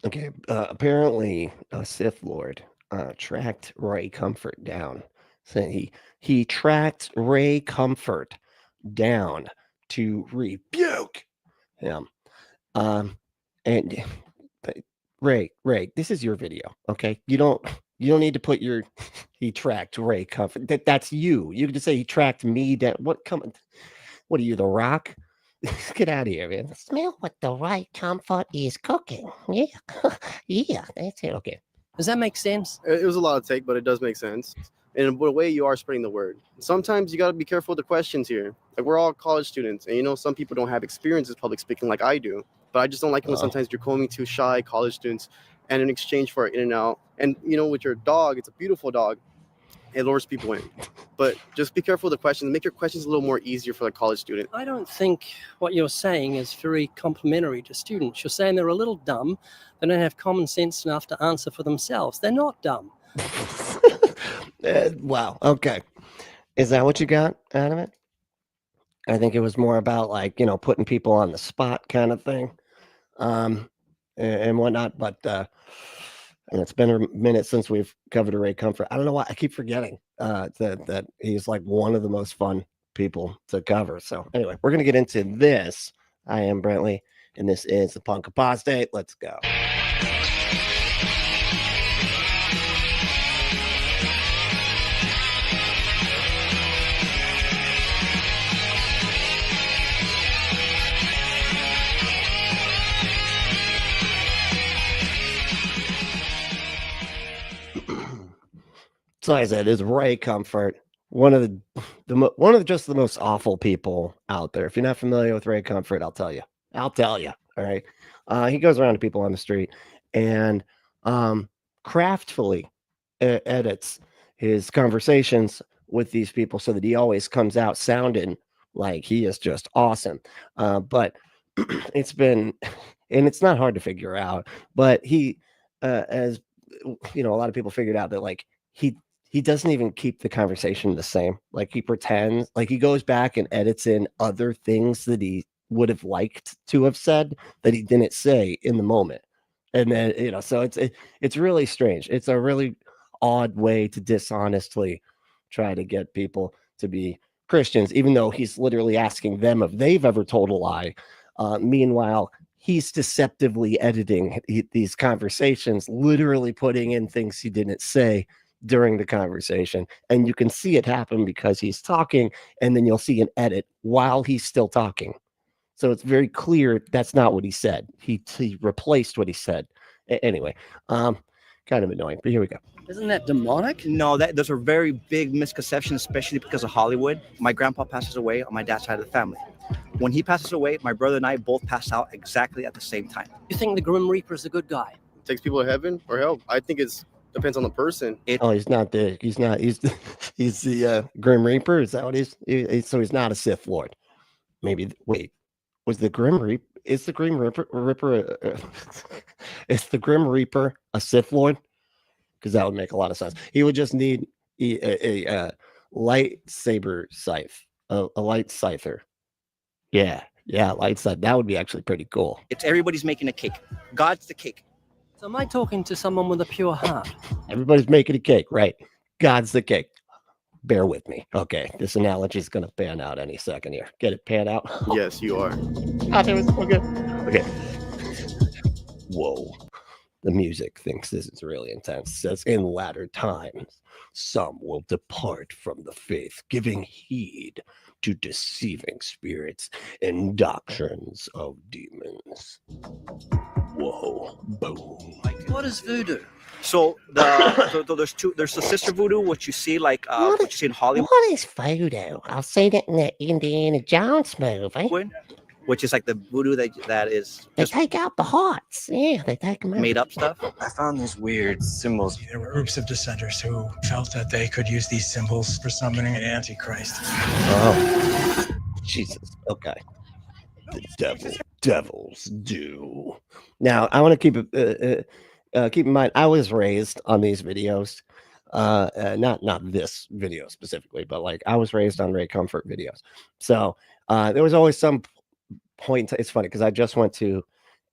Okay, apparently a Sith Lord tracked Ray Comfort down. So he tracked Ray Comfort down to rebuke him. Um, and but Ray, this is your video, okay? You don't need to put your he tracked Ray Comfort. That's you. You can just say he tracked me down. What are you, The Rock? Get out of here, man. Smell what the right comfort is cooking. Yeah. Yeah, that's it. Okay. Does that make sense? It was a lot of take, but it does make sense. In a way, you are spreading the word. Sometimes you got to be careful with the questions here. Like, we're all college students, and some people don't have experience with public speaking like I do. But I just don't like when sometimes you're calling me too shy college students, and in exchange for an in and out. And with your dog, it's a beautiful dog. It lures people in. But just be careful with the questions. Make your questions a little more easier for the college student. I don't think what you're saying is very complimentary to students. You're saying they're a little dumb. They don't have common sense enough to answer for themselves. They're not dumb. Wow. Okay. Is that what you got out of it? I think it was more about putting people on the spot kind of thing, and whatnot. But and it's been a minute since we've covered a Ray Comfort. I don't know why I keep forgetting that he's like one of the most fun people to cover. So anyway, we're gonna get into this. I am Brentley, and this is the Punk Apostate. Let's go. So I said, is Ray Comfort one of just the most awful people out there? If you're not familiar with Ray Comfort, I'll tell you. All right. He goes around to people on the street and craftfully edits his conversations with these people so that he always comes out sounding like he is just awesome. But it's been, and it's not hard to figure out, but he, as a lot of people figured out that he doesn't even keep the conversation the same. Like he pretends, like he goes back and edits in other things that he would have liked to have said that he didn't say in the moment. And then, so it's really strange. It's a really odd way to dishonestly try to get people to be Christians, even though he's literally asking them if they've ever told a lie. Meanwhile, he's deceptively editing these conversations, literally putting in things he didn't say during the conversation. And you can see it happen because he's talking, and then you'll see an edit while he's still talking. So it's very clear that's not what he said. He replaced what he said. Anyway, kind of annoying, but here we go. Isn't that demonic? No, those are very big misconceptions, especially because of Hollywood. My grandpa passes away on my dad's side of the family. When he passes away, my brother and I both passed out exactly at the same time. You think the Grim Reaper is a good guy? Takes people to heaven or hell. I think depends on the person. He's the Grim Reaper. Is that what so he's not a Sith Lord. Maybe, wait, was the Grim Reaper, is the Grim Reaper is the Grim Reaper a Sith Lord? Because that would make a lot of sense. He would just need a lightsaber scythe, a light scyther. Yeah, light scythe. That would be actually pretty cool. It's everybody's making a cake. God's the cake. So am I talking to someone with a pure heart? Everybody's making a cake, right? God's the cake. Bear with me. Okay, this analogy is going to pan out any second here. Get it pan out? Yes, you are. Okay. Whoa. The music thinks this is really intense. It says, in latter times, some will depart from the faith, giving heed to deceiving spirits and doctrines of demons. Whoa. Boom. What is voodoo? So there's the sister voodoo, what you see what you see in Hollywood. What is voodoo? I'll say that in the Indiana Jones movie. Which is like the voodoo that is They take out the hearts. Yeah, they take them out. made up stuff. I found these weird symbols. There were groups of dissenters who felt that they could use these symbols for summoning an antichrist. Oh, Jesus. Okay. The devils do. Now, I want to keep in mind, I was raised on these videos. Not this video specifically, but I was raised on Ray Comfort videos. So there was always some point. It's funny because I just went to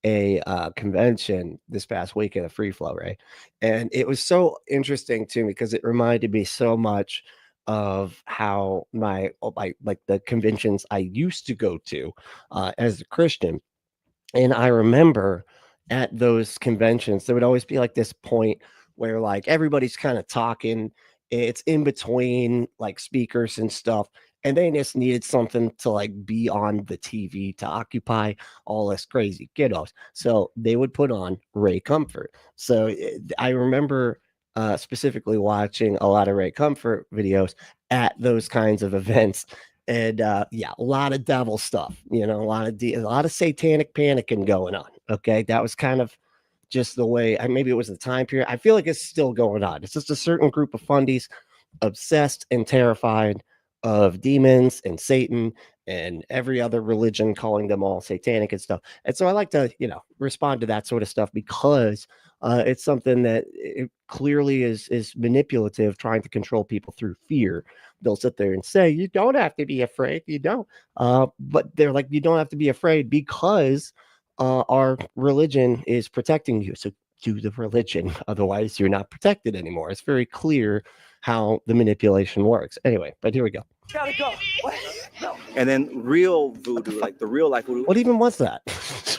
a convention this past weekend, a free flow, right? And it was so interesting to me because it reminded me so much of how my like the conventions I used to go to as a Christian. And I remember at those conventions, there would always be like this point where like everybody's kind of talking. It's in between like speakers and stuff. And they just needed something to like be on the TV to occupy all this crazy kiddos. So they would put on Ray Comfort. So I remember specifically watching a lot of Ray Comfort videos at those kinds of events. And yeah, a lot of devil stuff, you know, a lot of satanic panicking going on. Okay, that was kind of just the way. Maybe it was the time period. I feel like it's still going on. It's just a certain group of fundies obsessed and terrified of demons and Satan and every other religion, calling them all satanic and stuff. And so I like to, you know, respond to that sort of stuff because it's something that it clearly is manipulative, trying to control people through fear. They'll sit there and say, you don't have to be afraid. You don't. But they're like, you don't have to be afraid because our religion is protecting you. So do the religion. Otherwise, you're not protected anymore. It's very clear how the manipulation works. Anyway, but here we go. Gotta go. No. And then real voodoo, like the real life voodoo. What even was that?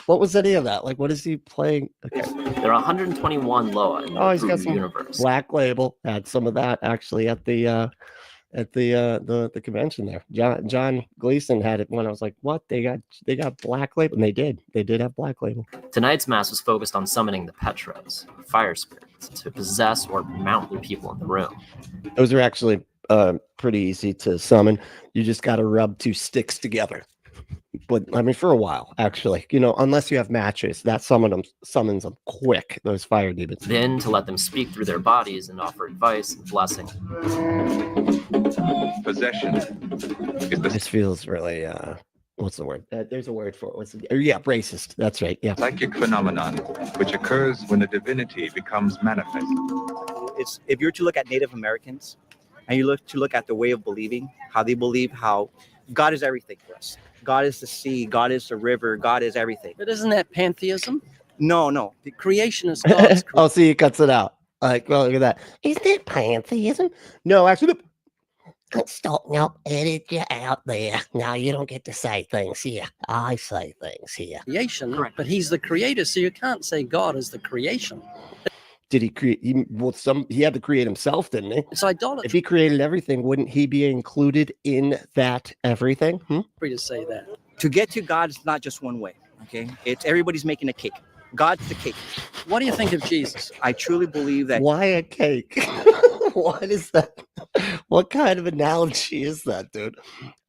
What was any of that? Like, what is he playing? Okay. There are 121 Loa in the He's got voodoo some universe. Black Label. Had some of that actually at the convention there. John Gleason had it when I was like, what? They got Black Label, and they did have Black Label. Tonight's mass was focused on summoning the Petros, fire spirits, to possess or mount the people in the room. Those are actually pretty easy to summon. You just got to rub two sticks together. But I mean, for a while, actually, you know, unless you have matches, that summons them quick. Those fire demons. Then to let them speak through their bodies and offer advice and blessing. Possession is This feels really what's the word? There's a word for it. Yeah, racist. That's right. Yeah. psychic phenomenon which occurs when a divinity becomes manifest. It's if you're to look at Native Americans and you look at the way of believing, how they believe how God is everything for us. God is the sea, God is the river, God is everything. But isn't that pantheism? No. The creation is God's Oh, see, he cuts it out. Like, well, look at that. Is that pantheism? No, actually, stop. No, edit you out there. Now you don't get to say things here. I say things here. creation, Correct. but he's the creator, so you can't say God is the creation. Did he create? He had to create himself, didn't he? It's idolatry If he created everything, wouldn't he be included in that everything? to say that. To get to God is not just one way. Okay, it's everybody's making a cake. God's the cake. What do you think of Jesus? I truly believe that Why a cake? What is that? What kind of analogy is that, dude?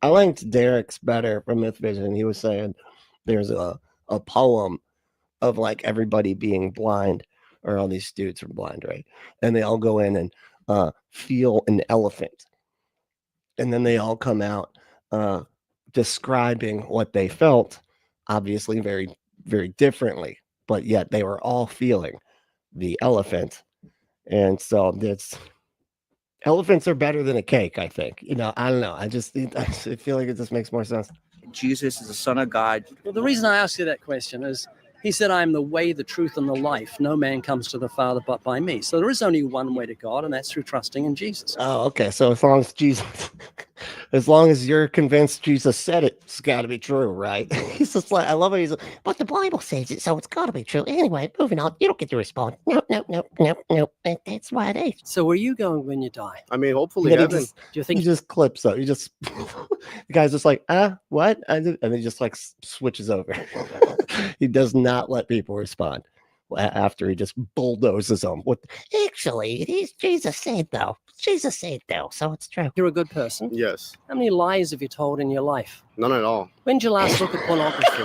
I liked Derek's better from Myth Vision. He was saying there's a poem of like everybody being blind, or all these dudes are blind, right? And they all go in and feel an elephant. And then they all come out describing what they felt, obviously very, very differently, but yet they were all feeling the elephant. And so elephants are better than a cake, I think. You know, I don't know. I feel like it just makes more sense. Jesus is the Son of God. Well, the reason I ask you that question is he said, I am the way, the truth, and the life. No man comes to the Father but by me. So there is only one way to God, and that's through trusting in Jesus. Oh, okay. So as long as you're convinced Jesus said it, it's got to be true, right? He's just like, I love how he's like, but the Bible says it, so it's got to be true. Anyway, moving on. You don't get to respond. No. That's why it is. So where are you going when you die? I mean, hopefully Then he heaven. just, Do you think he just clips up. The guy's just like, what? And he just like switches over. He does not let people respond after he just bulldozes them. Actually, it is Jesus said though. So it's true. you're a good person? Yes. How many lies have you told in your life? None at all. When did you last look at pornography?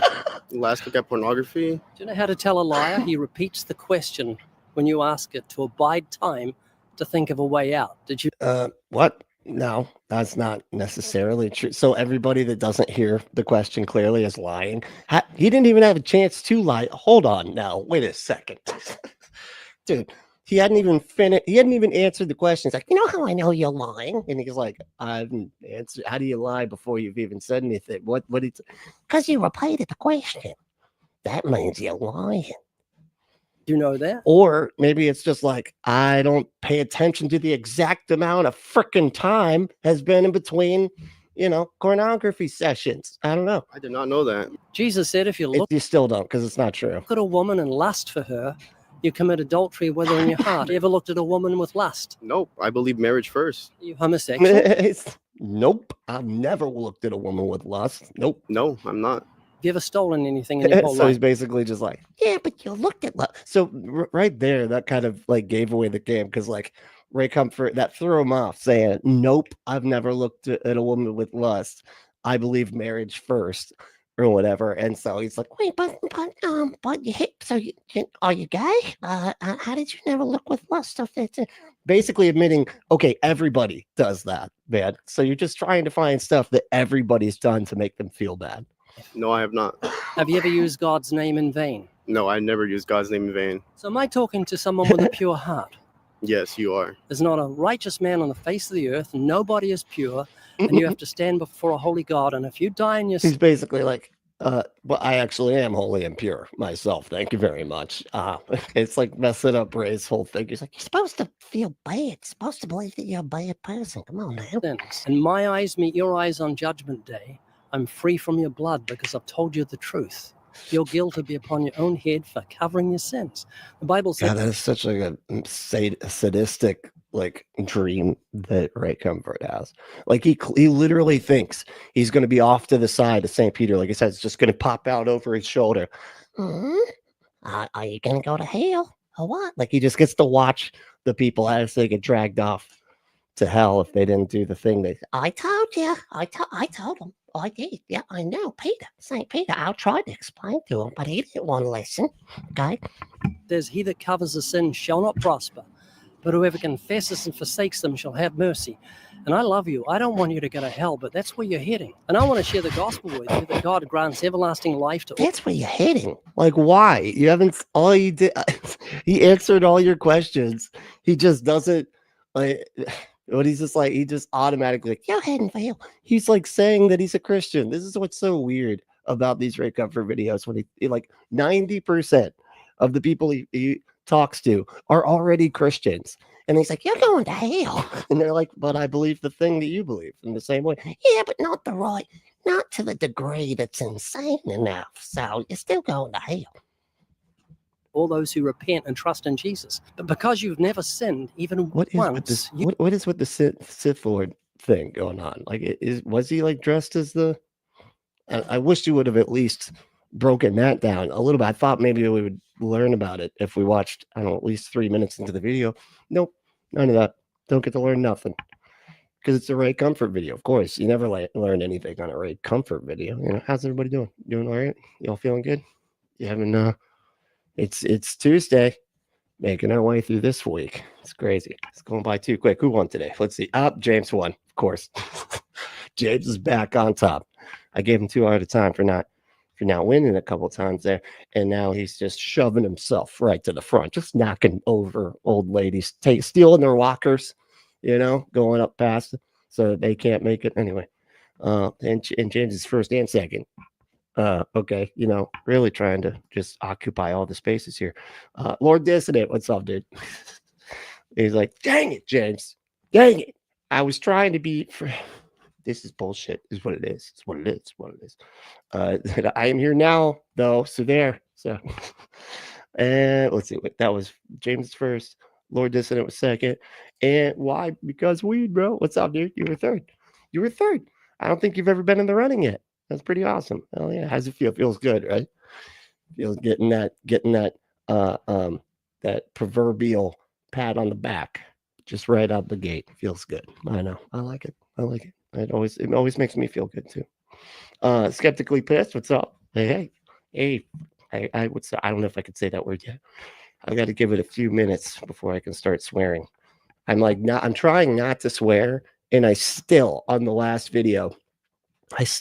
Last look at pornography. Do you know how to tell a liar? He repeats the question when you ask it to abide time to think of a way out. Did you? What? No, that's not necessarily true. So everybody that doesn't hear the question clearly is lying. He didn't even have a chance to lie. Hold on now. Wait a second. Dude, he hadn't even finished. He hadn't even answered the question. He's like, you know how I know you're lying? And he's like, I haven't answered. How do you lie before you've even said anything? What? Because you repeated the question. that means you're lying. Do you know that? Or maybe it's just like, I don't pay attention to the exact amount of freaking time has been in between, you know, pornography sessions. I don't know. I did not know that. Jesus said if you look You still don't, because it's not true. at a woman and lust for her, you commit adultery with her in your heart. You ever looked at a woman with lust? Nope. I believe marriage first. Are you homosexual? Nope. I've never looked at a woman with lust. Nope. No, I'm not. Have you ever stolen anything in your whole So he's life? basically just like, yeah, but you looked at lust. So right there, that kind of like gave away the game, because like Ray Comfort, that threw him off, saying, nope, I've never looked at a woman with lust. I believe marriage first, or whatever. And so he's like, wait, but you hit, so are you gay? How did you never look with lust? Stuff that's basically admitting, okay, everybody does that, man. So you're just trying to find stuff that everybody's done to make them feel bad. No, I have not. Have you ever used God's name in vain? No, I never use God's name in vain. So am I talking to someone with a pure heart? Yes, you are. There's not a righteous man on the face of the earth. Nobody is pure. And you have to stand before a holy God. And if you die in your He's basically like, well, I actually am holy and pure myself. Thank you very much. It's like messing up Ray's whole thing. He's like, you're supposed to feel bad. You're supposed to believe that you're a bad person. Come on, man. sins, and my eyes meet your eyes on judgment day, I'm free from your blood because I've told you the truth. Your guilt will be upon your own head for covering your sins. The Bible says God, that is such like a sadistic like dream that Ray Comfort has. Like he literally thinks he's going to be off to the side of St. Peter. Like I said, it's just going to pop out over his shoulder. Are you going to go to hell or what? Like he just gets to watch the people as they get dragged off to hell if they didn't do the thing they. I told you. I told him. I did. Yeah, I know. Peter, St. Peter. I tried to explain to him, but he didn't want to listen. Okay. there's he that covers a sin shall not prosper, but whoever confesses and forsakes them shall have mercy. And I love you. I don't want you to go to hell, but that's where you're heading. And I want to share the gospel with you that God grants everlasting life to all. That's where you're heading. Like, why? You haven't, all you did, he answered all your questions. He just doesn't, like, what he's just like, he just automatically, like, you're heading for hell. He's like saying that he's a Christian. This is what's so weird about these Ray Comfort videos. When he like 90% of the people he talks to are already Christians. And he's like, you're going to hell. And they're like, but I believe the thing that you believe in the same way. Yeah, but not to the degree that's insane enough. So you're still going to hell. All those who repent and trust in Jesus. But because you've never sinned even What is once, with this? What is with the Sith Lord thing going on? Like, was he like dressed as the? I wish you would have at least broken that down a little bit. I thought maybe we would learn about it if we watched, I don't know, at least 3 minutes into the video. Nope, none of that. Don't get to learn nothing because it's a Ray Comfort video. Of course, you never learn anything on a Ray Comfort video. You know, how's everybody doing? Doing all right? You all feeling good? You having It's Tuesday, making our way through this week. It's crazy. It's going by too quick. Who won today? Let's see. James won, of course. James is back on top. I gave him 2 out of time for not winning a couple times there, and now he's just shoving himself right to the front, just knocking over old ladies, stealing their walkers, you know, going up past so they can't make it anyway. And James is first and second. Okay, you know, really trying to just occupy all the spaces here. Lord Dissident, what's up, dude? He's like, dang it, James, dang it. I was trying to be for. This is bullshit, is what it is. It's what it is. It's what it is. I am here now, though. So there. So, and let's see. That was James first. Lord Dissident was second. And why? Because weed, bro. What's up, dude? You were third. You were third. I don't think you've ever been in the running yet. That's pretty awesome. Oh yeah. How's it feel? Feels good, right? Feels getting that that proverbial pat on the back just right out the gate. Feels good. I know. I like it. I like it. It always makes me feel good too. Skeptically pissed. What's up? Hey. I would say, I don't know if I could say that word yet. I got to give it a few minutes before I can start swearing. I'm trying not to swear, and I still, on the last video,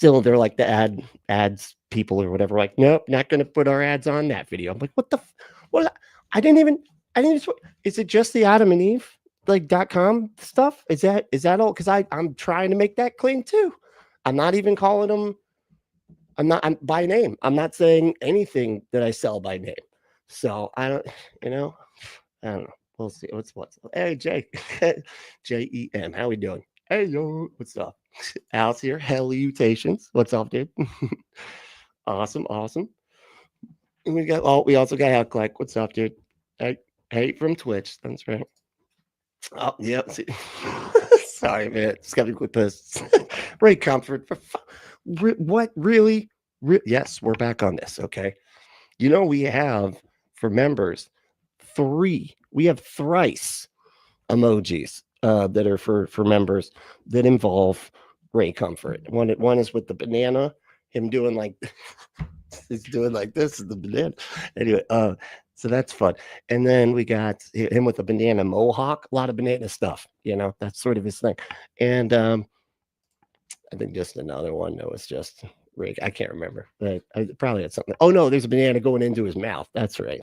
they're like the ads people or whatever, like, nope, not going to put our ads on that video. I'm like, what? I didn't even swear. Is it just the Adam and Eve? Like .com stuff? Is that all? Because I'm trying to make that clean too. I'm not even calling them I'm by name. I'm not saying anything that I sell by name. So I don't, I don't know. We'll see. What's hey Jay, JEM, how we doing? Hey yo, what's up? Al's here. Halutations. What's up, dude? Awesome. And we also got Al Clark. What's up, dude? Hey from Twitch. That's right. Oh yeah. Sorry, man. Just gotta quit this. Ray Comfort. What really? Yes, we're back on this. Okay. We have for members we have thrice emojis that are for members that involve Ray Comfort. One is with the banana, him doing like he's doing like this is the banana. Anyway, so that's fun. And then we got him with a banana mohawk, a lot of banana stuff, that's sort of his thing. And I think just another one that was just Rick. I can't remember, but I probably had something. Oh no, there's a banana going into his mouth. That's right.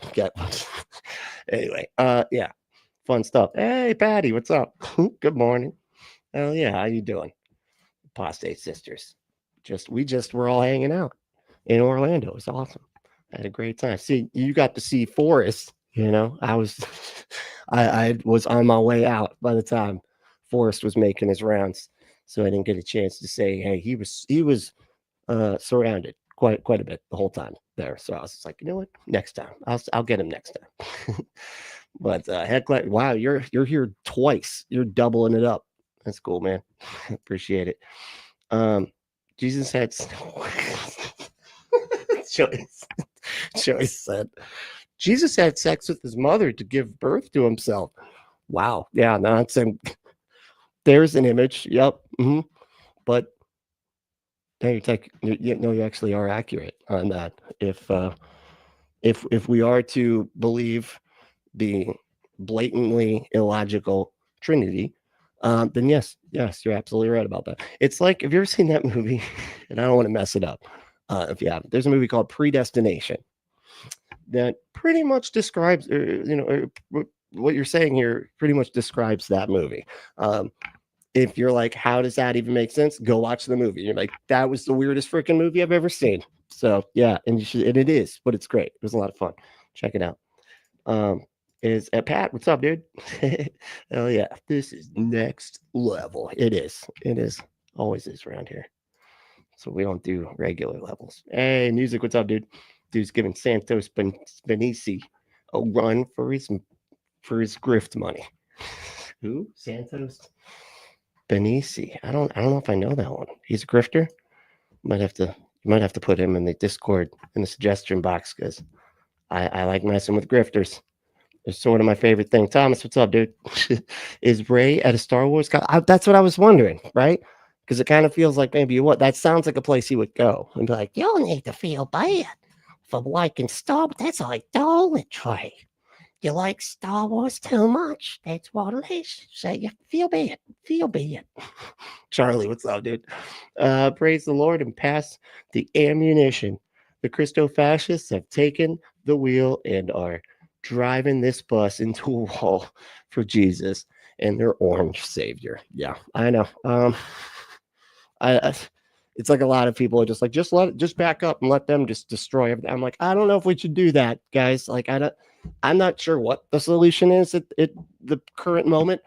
Anyway, yeah, fun stuff. Hey, Patty, what's up? Good morning. Oh yeah, how you doing? Apostate sisters. We were all hanging out in Orlando. It's awesome. I had a great time. See, you got to see Forrest. I was on my way out by the time Forrest was making his rounds, so I didn't get a chance to say, hey, he was surrounded quite a bit the whole time there. So I was just like, you know what? Next time, I'll get him next time. But heck, wow, you're here twice. You're doubling it up. That's cool, man. Appreciate it. Jesus had Joyce said Jesus had sex with his mother to give birth to himself. Wow. Yeah, no, there's an image. Yep. Mm-hmm. But you actually are accurate on that. If we are to believe the blatantly illogical Trinity, then yes, you're absolutely right about that. It's like, have you ever seen that movie? And I don't want to mess it up. If you haven't, there's a movie called Predestination that pretty much describes, what you're saying here pretty much describes that movie. If you're like, how does that even make sense? Go watch the movie. You're like, that was the weirdest freaking movie I've ever seen. So yeah, and it is, but it's great. It was a lot of fun. Check it out. Is Pat, what's up, dude? Hell yeah, this is next level. It is always is around here, so we don't do regular levels. Hey, music, what's up, dude? Dude's giving Santos Benisi a run for his grift money. Who? Santos Benisi. I don't know if I know that one. He's a grifter. You might have to put him in the Discord in the suggestion box, because I like messing with grifters. It's sort of my favorite thing. Thomas, what's up, dude? Is Ray at a Star Wars? That's what I was wondering, right? Because it kind of feels like maybe that sounds like a place he would go and be like, you don't need to feel bad for liking Star Wars. That's idolatry. You like Star Wars too much. That's what it is. So you feel bad. Charlie, what's up, dude? Praise the Lord and pass the ammunition. The Christo-fascists have taken the wheel and are driving this bus into a wall for Jesus and their orange savior. Yeah, I know. It's like a lot of people are just like, just back up and let them just destroy everything. I'm like, I don't know if we should do that, guys. Like, I'm not sure what the solution is at the current moment,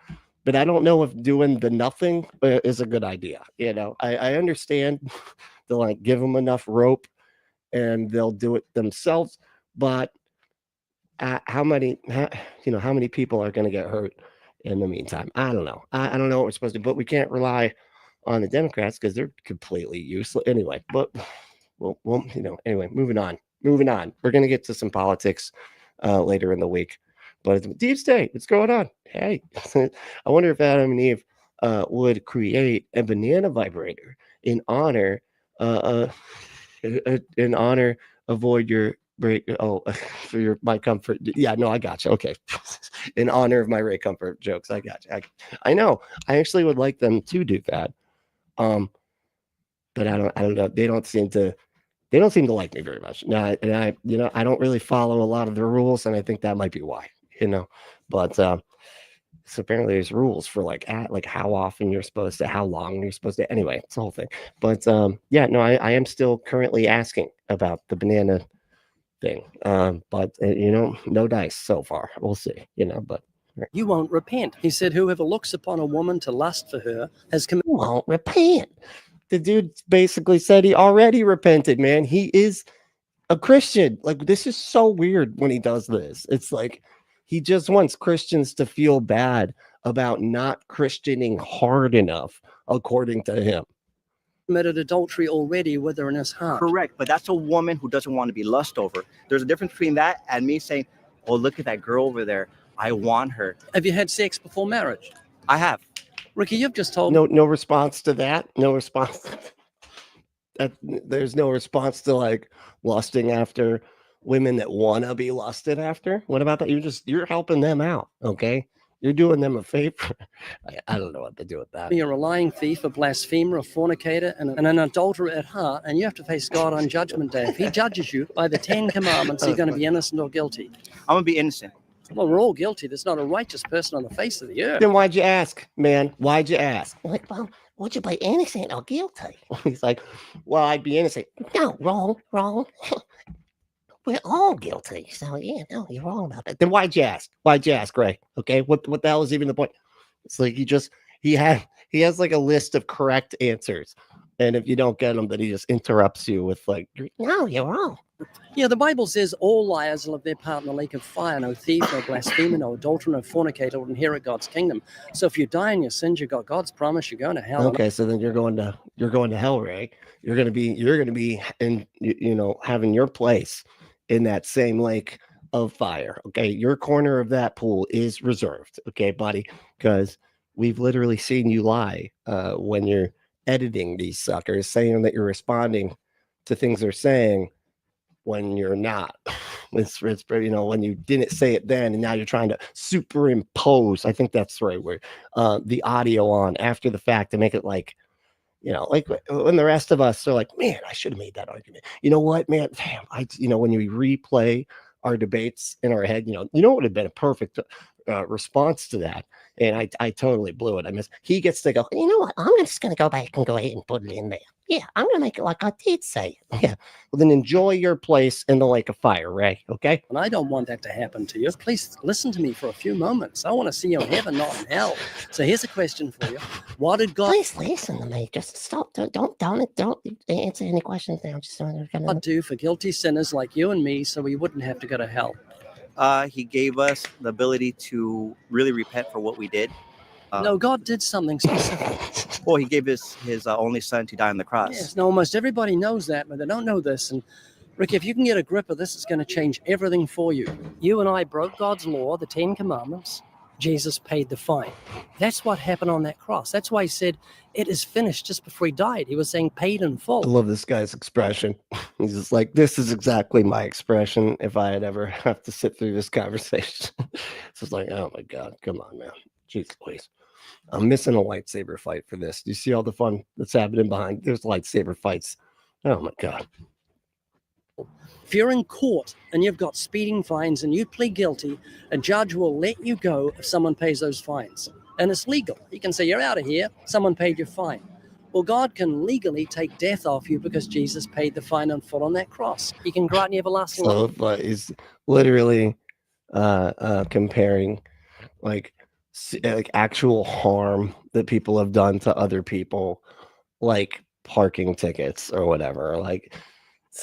but I don't know if doing the nothing is a good idea. I understand they'll like give them enough rope and they'll do it themselves, but how many people are going to get hurt in the meantime? I don't know. I don't know what we're supposed to do, but we can't rely on the Democrats because they're completely useless anyway. But anyway, moving on. We're going to get to some politics later in the week. But it's Deep State, what's going on? Hey, I wonder if Adam and Eve would create a banana vibrator in honor avoid your break. Oh, for my comfort. Yeah, no, I got you. Okay. In honor of my Ray Comfort jokes. I got you. I know. I actually would like them to do that. But I don't know. They don't seem to like me very much. Now, and I don't really follow a lot of the rules, and I think that might be why, but So apparently there's rules for like how often you're supposed to, how long you're supposed to. Anyway, it's the whole thing. But yeah, no, I am still currently asking about the banana thing. But you know, no dice so far. We'll see. You know, but You won't repent. He said, whoever looks upon a woman to lust for her has committed. won't repent. The dude basically said he already repented, man. He is a Christian. Like, this is so weird when he does this. It's like he just wants Christians to feel bad about not Christianing hard enough, according to him. Committed adultery already with her in his heart. Correct, but that's a woman who doesn't want to be lust over. There's a difference between that and me saying, oh, look at that girl over there. I want her. Have you had sex before marriage? I have. Ricky, you've just told No response to that. No response. There's no response to like lusting after women that want to be lusted after. What about that? You're helping them out. Okay. You're doing them a favor. I don't know what to do with that. you're a lying thief, a blasphemer, a fornicator, and an adulterer at heart, and you have to face God on Judgment Day. If he judges you by the 10 Commandments, you're going to be innocent or guilty. I'm going to be innocent. Well, we're all guilty. There's not a righteous person on the face of the earth. Then why'd you ask, man? Why'd you ask? Like, well, would you be innocent or guilty? He's like, well, I'd be innocent. No, wrong. We're all guilty. So yeah, no, you're wrong about that. Then why'd you ask? Why'd you ask, Ray? Okay, what the hell is even the point? It's like he has like a list of correct answers, and if you don't get them, then he just interrupts you with like, no, you're wrong. Yeah, the Bible says all liars will have their part in the lake of fire. No thief, no blasphemer, no adulterer, no fornicator will inherit God's kingdom. So if you die in your sins, you got God's promise. You're going to hell. Okay, so then you're going to hell, Ray. You're gonna be in, you know, having your place in that same lake of fire. Okay, your corner of that pool is reserved. Okay, buddy, because we've literally seen you lie when you're editing these suckers, saying that you're responding to things they're saying when you're not. It's you know, when you didn't say it then, and now you're trying to superimpose. I think that's the right word. The audio on after the fact to make it like, you know, like when the rest of us are like, man, I should have made that argument. You know what, man? Damn, you know, when you replay our debates in our head, you know what would have been a perfect response to that. And I totally blew it. He gets to go, you know what? I'm just going to go back and go ahead and put it in there. Yeah, I'm going to make it like I did say. Yeah. Well, then enjoy your place in the lake of fire, Ray. Okay. And I don't want that to happen to you. Please listen to me for a few moments. I want to see you in heaven, not in hell. So here's a question for you. What did God... Please listen to me. Just stop. Don't answer any questions now. Just God do for guilty sinners like you and me so we wouldn't have to go to hell? He gave us the ability to really repent for what we did. No, God did something specific. Well, he gave his only son to die on the cross. Yes, now almost everybody knows that, but they don't know this. And Rick, if you can get a grip of this, it's going to change everything for you. You and I broke God's law, the 10 Commandments. Jesus paid the fine. That's what happened on that cross. That's why he said, it is finished just before he died. He was saying paid in full. I love this guy's expression. He's just like, this is exactly my expression if I had ever have to sit through this conversation. So it's like, oh my God, come on, man. Jeez Louise. I'm missing a lightsaber fight for this. Do you see all the fun that's happening behind? There's lightsaber fights. Oh my God. If you're in court and you've got speeding fines and you plead guilty, a judge will let you go if someone pays those fines. And it's legal. He can say, you're out of here. Someone paid your fine. Well, God can legally take death off you because Jesus paid the fine in full on that cross. He can grant you everlasting life. So he's literally comparing like actual harm that people have done to other people, like parking tickets or whatever. Like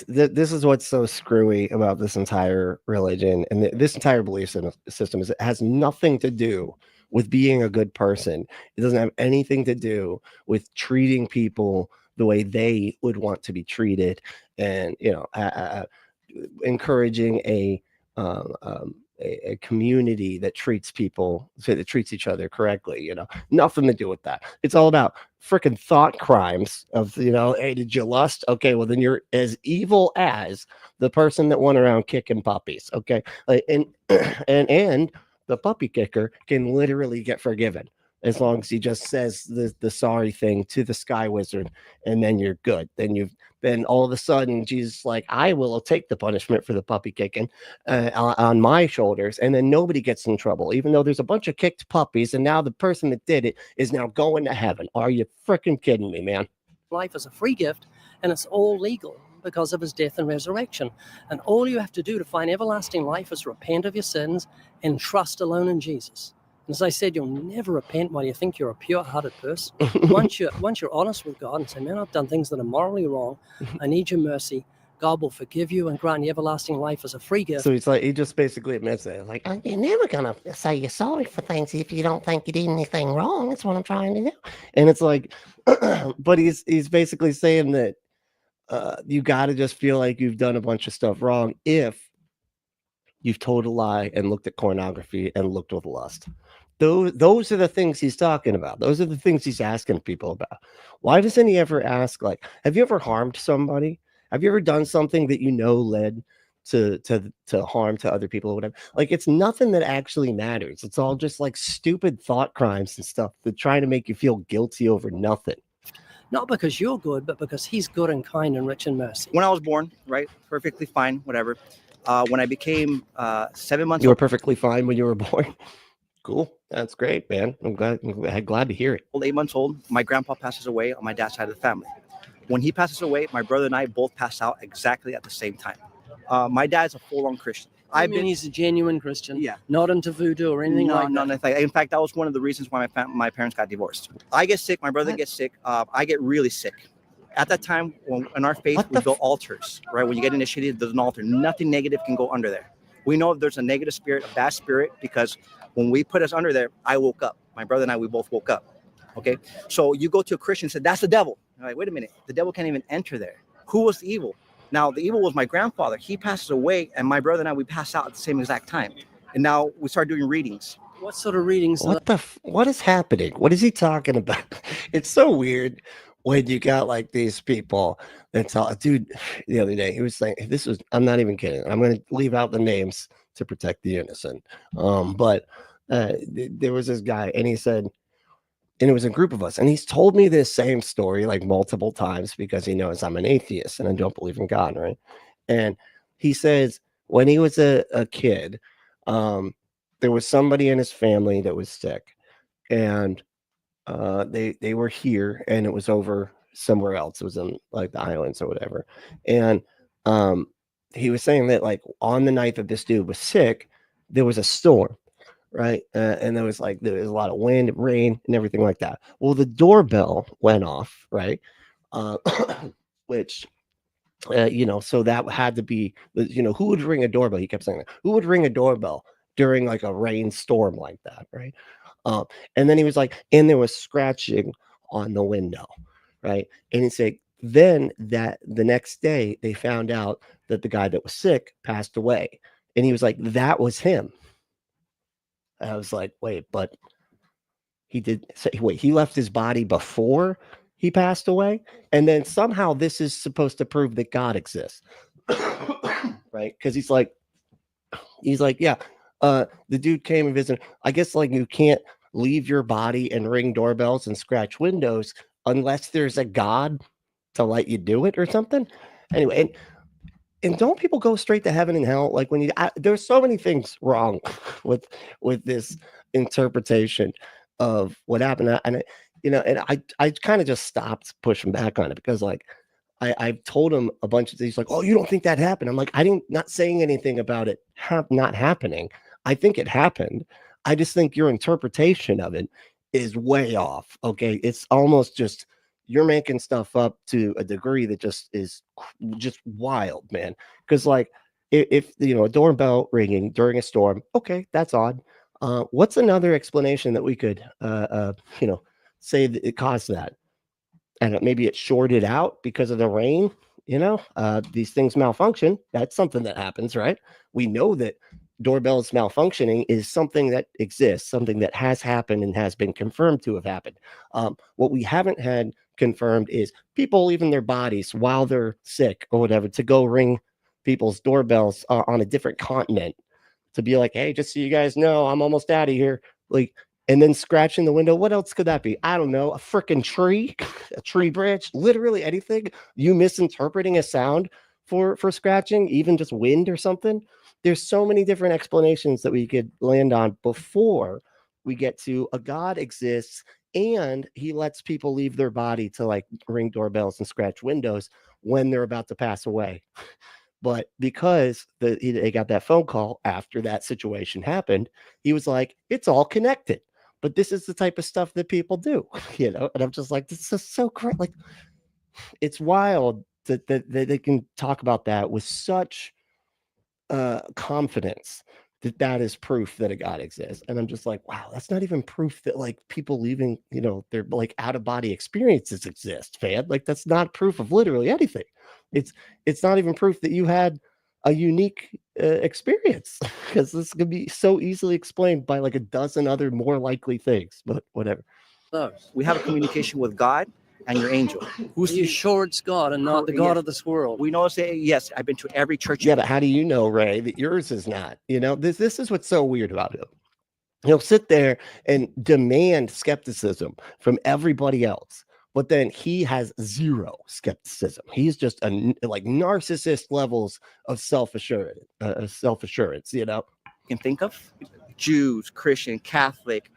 this is what's so screwy about this entire religion and this entire belief system is it has nothing to do with being a good person. It doesn't have anything to do with treating people the way they would want to be treated, and you know, encouraging a community that treats people, that treats each other correctly. You know, nothing to do with that. It's all about freaking thought crimes of, you know, hey, did you lust? Okay, well then you're as evil as the person that went around kicking puppies. Okay, and the puppy kicker can literally get forgiven. as long as he just says the sorry thing to the sky wizard, and then you're good. Then all of a sudden Jesus is like, I will take the punishment for the puppy kicking on my shoulders, and then nobody gets in trouble, even though there's a bunch of kicked puppies, and now the person that did it is now going to heaven. Are you freaking kidding me, man? Life is a free gift, and it's all legal because of his death and resurrection. And all you have to do to find everlasting life is repent of your sins and trust alone in Jesus. And as I said, you'll never repent while you think you're a pure-hearted person. Once you're honest with God and say, man, I've done things that are morally wrong, I need your mercy, God will forgive you and grant you everlasting life as a free gift. So he's like, he just basically admits it. Like, you're never gonna say you're sorry for things if you don't think you did anything wrong. That's what I'm trying to do. And it's like, but he's basically saying that you got to just feel like you've done a bunch of stuff wrong if you've told a lie and looked at pornography and looked with lust. Those are the things he's talking about. Those are the things he's asking people about. Why doesn't he ever ask, like, have you ever harmed somebody? Have you ever done something that you know led to harm to other people or whatever? Like, it's nothing that actually matters. It's all just like stupid thought crimes and stuff that try to make you feel guilty over nothing. Not because you're good, but because he's good and kind and rich in mercy. When I was born, right, perfectly fine, whatever. When I became 7 months You were old, perfectly fine when you were born. Cool. That's great, man. I'm glad to hear it. 8 months old, my grandpa passes away on my dad's side of the family. When he passes away, my brother and I both passed out exactly at the same time. My dad's a full-on Christian. I mean, he's a genuine Christian. Yeah. Not into voodoo or anything like that. In fact, that was one of the reasons why my parents got divorced. I get sick. My brother gets sick. I get really sick. At that time, when in our faith, we built altars, right? When you get initiated, there's an altar. Nothing negative can go under there. We know if there's a negative spirit, a bad spirit, because when we put us under there, I woke up. My brother and I, we both woke up. Okay? So you go to a Christian and say, that's the devil. You're like, wait a minute. The devil can't even enter there. Who was the evil? Now, the evil was my grandfather. He passes away, and my brother and I, we passed out at the same exact time. And now we start doing readings. What sort of readings? What is happening? What is he talking about? It's so weird when you got like these people that tell, dude, the other day, he was saying, I'm not even kidding. I'm going to leave out the names to protect the innocent. But there was this guy, and he said, and it was a group of us, and he's told me this same story like multiple times because he knows I'm an atheist and I don't believe in God, right? And he says when he was a kid, there was somebody in his family that was sick, and they were here, and it was over somewhere else. It was in like the islands or whatever. And he was saying that like on the night that this dude was sick, there was a storm. Right. And there was a lot of wind, rain, and everything like that. Well, the doorbell went off. Right. Which, so that had to be, who would ring a doorbell? He kept saying that. Who would ring a doorbell during like a rainstorm like that? Right. And then he was like, and there was scratching on the window. Right. And he said, then the next day they found out that the guy that was sick passed away. And he was like, that was him. I was like, wait, but he left his body before he passed away? And then somehow this is supposed to prove that God exists. Right? Because he's like, yeah, the dude came and visited. I guess like you can't leave your body and ring doorbells and scratch windows unless there's a God to let you do it or something. Anyway, and don't people go straight to heaven and hell? Like when there's so many things wrong with this interpretation of what happened. And I kind of just stopped pushing back on it because like I've told him a bunch of things like, oh, you don't think that happened? I'm like, not saying anything about it not happening. I think it happened. I just think your interpretation of it is way off. Okay. It's almost just, you're making stuff up to a degree that just is just wild, man. Because like if a doorbell ringing during a storm, okay, that's odd. What's another explanation that we could say that it caused that? And maybe it shorted out because of the rain. These things malfunction. That's something that happens, right? We know that doorbells malfunctioning is something that exists, something that has happened and has been confirmed to have happened. What we haven't had confirmed is people leaving their bodies while they're sick or whatever to go ring people's doorbells on a different continent to be like, hey, just so you guys know, I'm almost out of here. Like, and then scratching the window. What else could that be? I don't know. A freaking tree, a tree branch, literally anything. You misinterpreting a sound for scratching, even just wind or something. There's so many different explanations that we could land on before we get to a God exists and he lets people leave their body to like ring doorbells and scratch windows when they're about to pass away. But because they got that phone call after that situation happened, he was like, it's all connected. But this is the type of stuff that people do, you know? And I'm just like, this is so great. Like, it's wild that they can talk about that with such confidence that is proof that a God exists. And I'm just like, wow, that's not even proof that like people leaving, you know, their like out of body experiences exist, man. Like that's not proof of literally anything. It's not even proof that you had a unique experience, because this could be so easily explained by like a dozen other more likely things, but whatever. We have a communication with God and your angel. Are you sure it's God and not the God of this world? We know, say yes. I've been to every church. Yeah, but how do you know, Ray, that yours is not? You know, this is what's so weird about him. He'll sit there and demand skepticism from everybody else, but then he has zero skepticism. He's just like narcissist levels of self-assurance, you know? You can think of Jews, Christian, Catholic,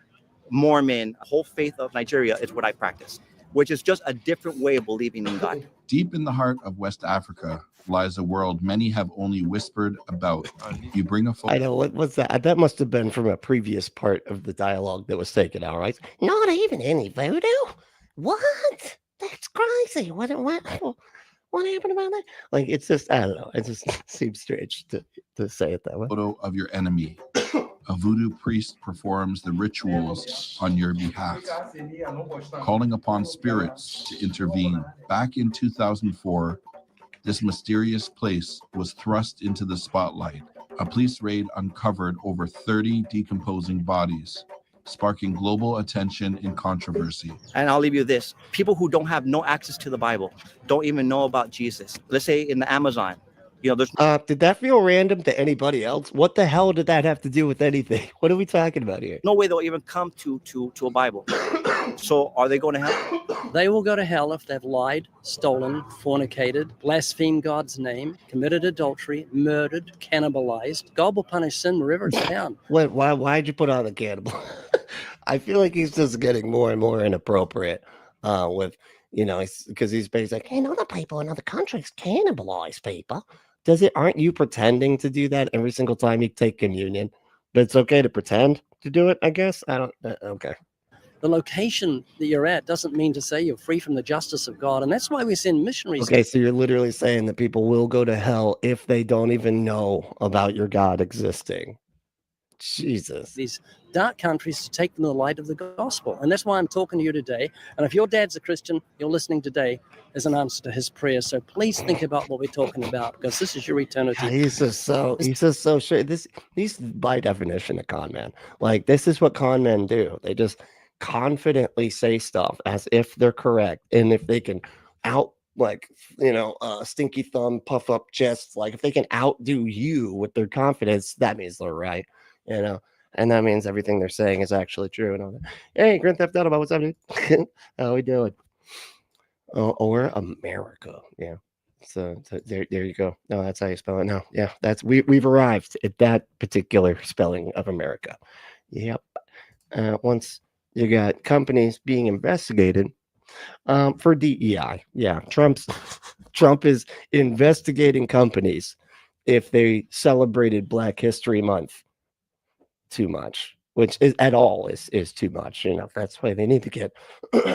Mormon, whole faith of Nigeria is what I practice, which is just a different way of believing in God. Deep in the heart of West Africa lies a world many have only whispered about. You bring a photo. I know, what's that? That must have been from a previous part of the dialogue that was taken out, right? Not even any voodoo? What? That's crazy. What happened about that? Like, it's just, I don't know. It just seems strange to say it that way. Photo of your enemy. A voodoo priest performs the rituals on your behalf, calling upon spirits to intervene. Back in 2004, this mysterious place was thrust into the spotlight. A police raid uncovered over 30 decomposing bodies, sparking global attention and controversy. And I'll leave you this. People who don't have no access to the Bible, don't even know about Jesus. Let's say in the Amazon, you know, there's did that feel random to anybody else? What the hell did that have to do with anything? What are we talking about here? no way they'll even come to a Bible. So are they going to hell? They will go to hell if they've lied, stolen, fornicated, blasphemed God's name, committed adultery, murdered, cannibalized. God will punish sin wherever it's found. Why'd you put on the cannibal? I feel like he's just getting more and more inappropriate with, you know, because he's basically like, hey, other people in other countries cannibalize people. Aren't you pretending to do that every single time you take communion? But it's okay to pretend to do it, I guess. I don't, okay. The location that you're at doesn't mean to say you're free from the justice of God. And that's why we send missionaries. Okay, so you're literally saying that people will go to hell if they don't even know about your God existing. Jesus. These dark countries to take them to the light of the gospel. And that's why I'm talking to you today. And if your dad's a Christian, you're listening today as an answer to his prayer. So please think about what we're talking about, because this is your eternity. God, he's just so sure. He's by definition a con man. Like, this is what con men do. They just confidently say stuff as if they're correct. And if they can stinky thumb, puff up chest, like if they can outdo you with their confidence, that means they're right. You know, and that means everything they're saying is actually true. And all that. Hey, Grand Theft Auto, what's up, dude? How we doing? Or America, yeah. So there you go. No, that's how you spell it. No, yeah, we've arrived at that particular spelling of America. Yep. Once you got companies being investigated for DEI, yeah, Trump is investigating companies if they celebrated Black History Month too much, which is too much. You know, that's why they need to get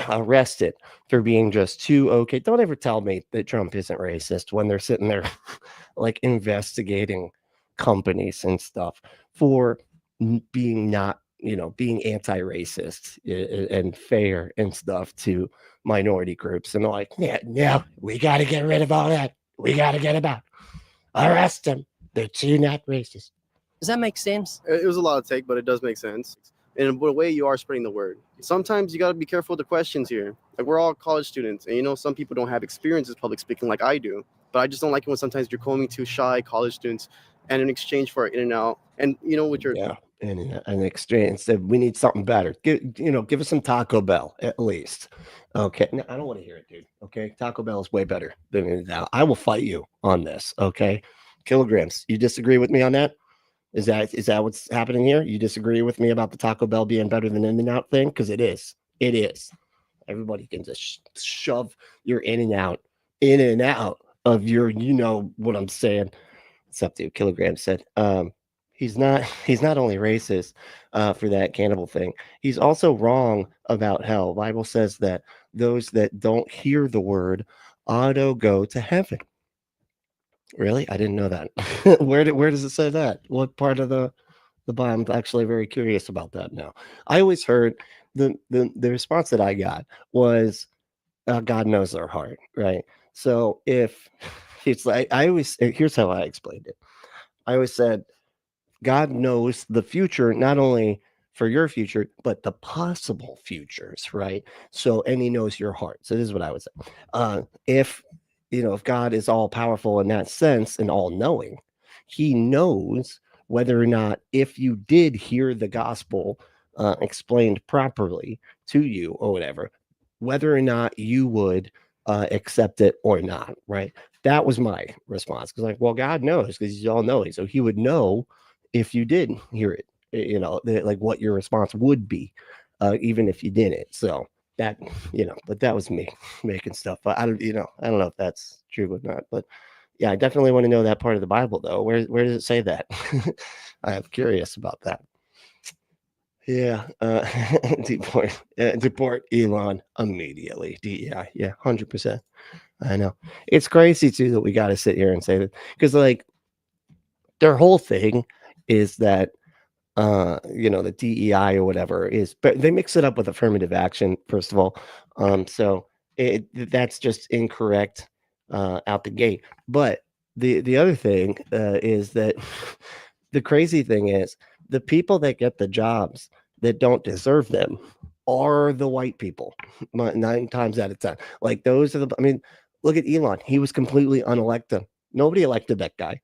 arrested for being just too okay. Don't ever tell me that Trump isn't racist when they're sitting there like investigating companies and stuff for being being anti-racist and fair and stuff to minority groups. And they're like, yeah, we got to get rid of all that. We got to get them out. Arrest them. They're too not racist. Does that make sense? It was a lot to take, but it does make sense. In a way, you are spreading the word. Sometimes you got to be careful with the questions here. Like, we're all college students, and you know, some people don't have experience with public speaking like I do. But I just don't like it when sometimes you're calling me too shy college students, and in exchange for In-N-Out, and you know, with your and an exchange. Said we need something better. Give us some Taco Bell at least. Okay, no, I don't want to hear it, dude. Okay, Taco Bell is way better than In-N-Out. I will fight you on this. Okay, Kilograms. You disagree with me on that? Is that what's happening here? You disagree with me about the Taco Bell being better than In-N-Out thing? Because it is. It is. Everybody can just shove your In-N-Out in and out of your, you know what I'm saying. It's up to you. Kilogram said. He's not only racist for that cannibal thing. He's also wrong about hell. Bible says that those that don't hear the word auto go to heaven. Really? I didn't know that. Where does it say that? What part of the Bible? I'm actually very curious about that now. I always heard the response that I got was God knows their heart, right? So if it's like here's how I explained it. I always said God knows the future, not only for your future, but the possible futures, right? So, and he knows your heart. So this is what I would say. If God is all powerful in that sense and all knowing, he knows whether or not, if you did hear the gospel explained properly to you or whatever, whether or not you would accept it or not, right? That was my response. Because well, God knows because he's all knowing. So he would know if you did hear it, like what your response would be, even if you didn't. So that, but that was me making stuff. But I don't know if that's true or not. But yeah, I definitely want to know that part of the Bible, though. Where does it say that? I'm curious about that. Yeah, deport Elon immediately. DEI, yeah, 100%. I know it's crazy too that we got to sit here and say that because like their whole thing is that the DEI or whatever is, but they mix it up with affirmative action first of all. So that's just incorrect out the gate. But the other thing is that the crazy thing is the people that get the jobs that don't deserve them are the white people 9 times out of 10. Like those are look at Elon. He was completely unelected. Nobody elected that guy,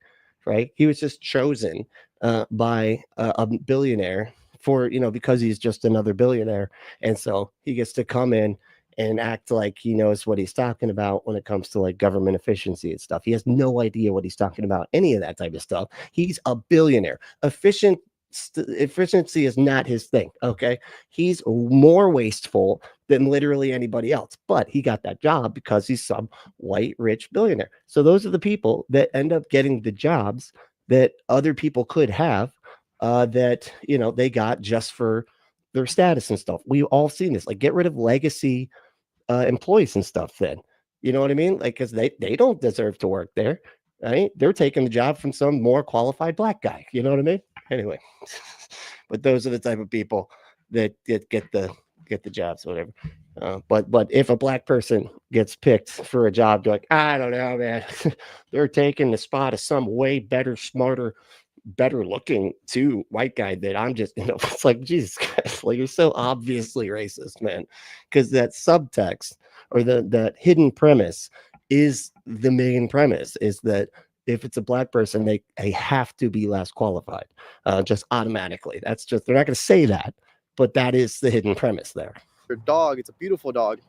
right? He was just chosen by a billionaire for, because he's just another billionaire. And so he gets to come in and act like he knows what he's talking about when it comes to like government efficiency and stuff. He has no idea what he's talking about, any of that type of stuff. He's a billionaire. Efficiency is not his thing. Okay. He's more wasteful than literally anybody else, but he got that job because he's some white rich billionaire. So those are the people that end up getting the jobs that other people could have that they got just for their status and stuff. We've all seen this. Like, get rid of legacy employees and stuff. Then you know what I mean? Like, because they don't deserve to work there, right? They're taking the job from some more qualified black guy. You know what I mean? Anyway, but those are the type of people that get the jobs, whatever. But if a black person gets picked for a job, you're like, I don't know, man. They're taking the spot of some way better, smarter, better looking white guy that I'm just, it's like, Jesus Christ, like, you're so obviously racist, man. Because that subtext or that hidden premise is the main premise, is that if it's a black person, they have to be less qualified, just automatically. That's just, they're not going to say that, but that is the hidden premise there. Your dog, it's a beautiful dog.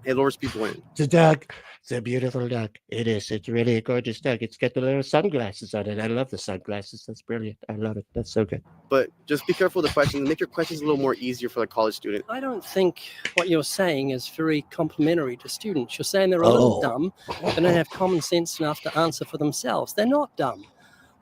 It lures people in. It's a dog. It's a beautiful dog. It is. It's really a gorgeous dog. It's got the little sunglasses on it. I love the sunglasses. That's brilliant. I love it. That's so good. But just be careful with the questions. Make your questions a little more easier for the college student. I don't think what you're saying is very complimentary to students. You're saying they're a little dumb. They don't have common sense enough to answer for themselves. They're not dumb.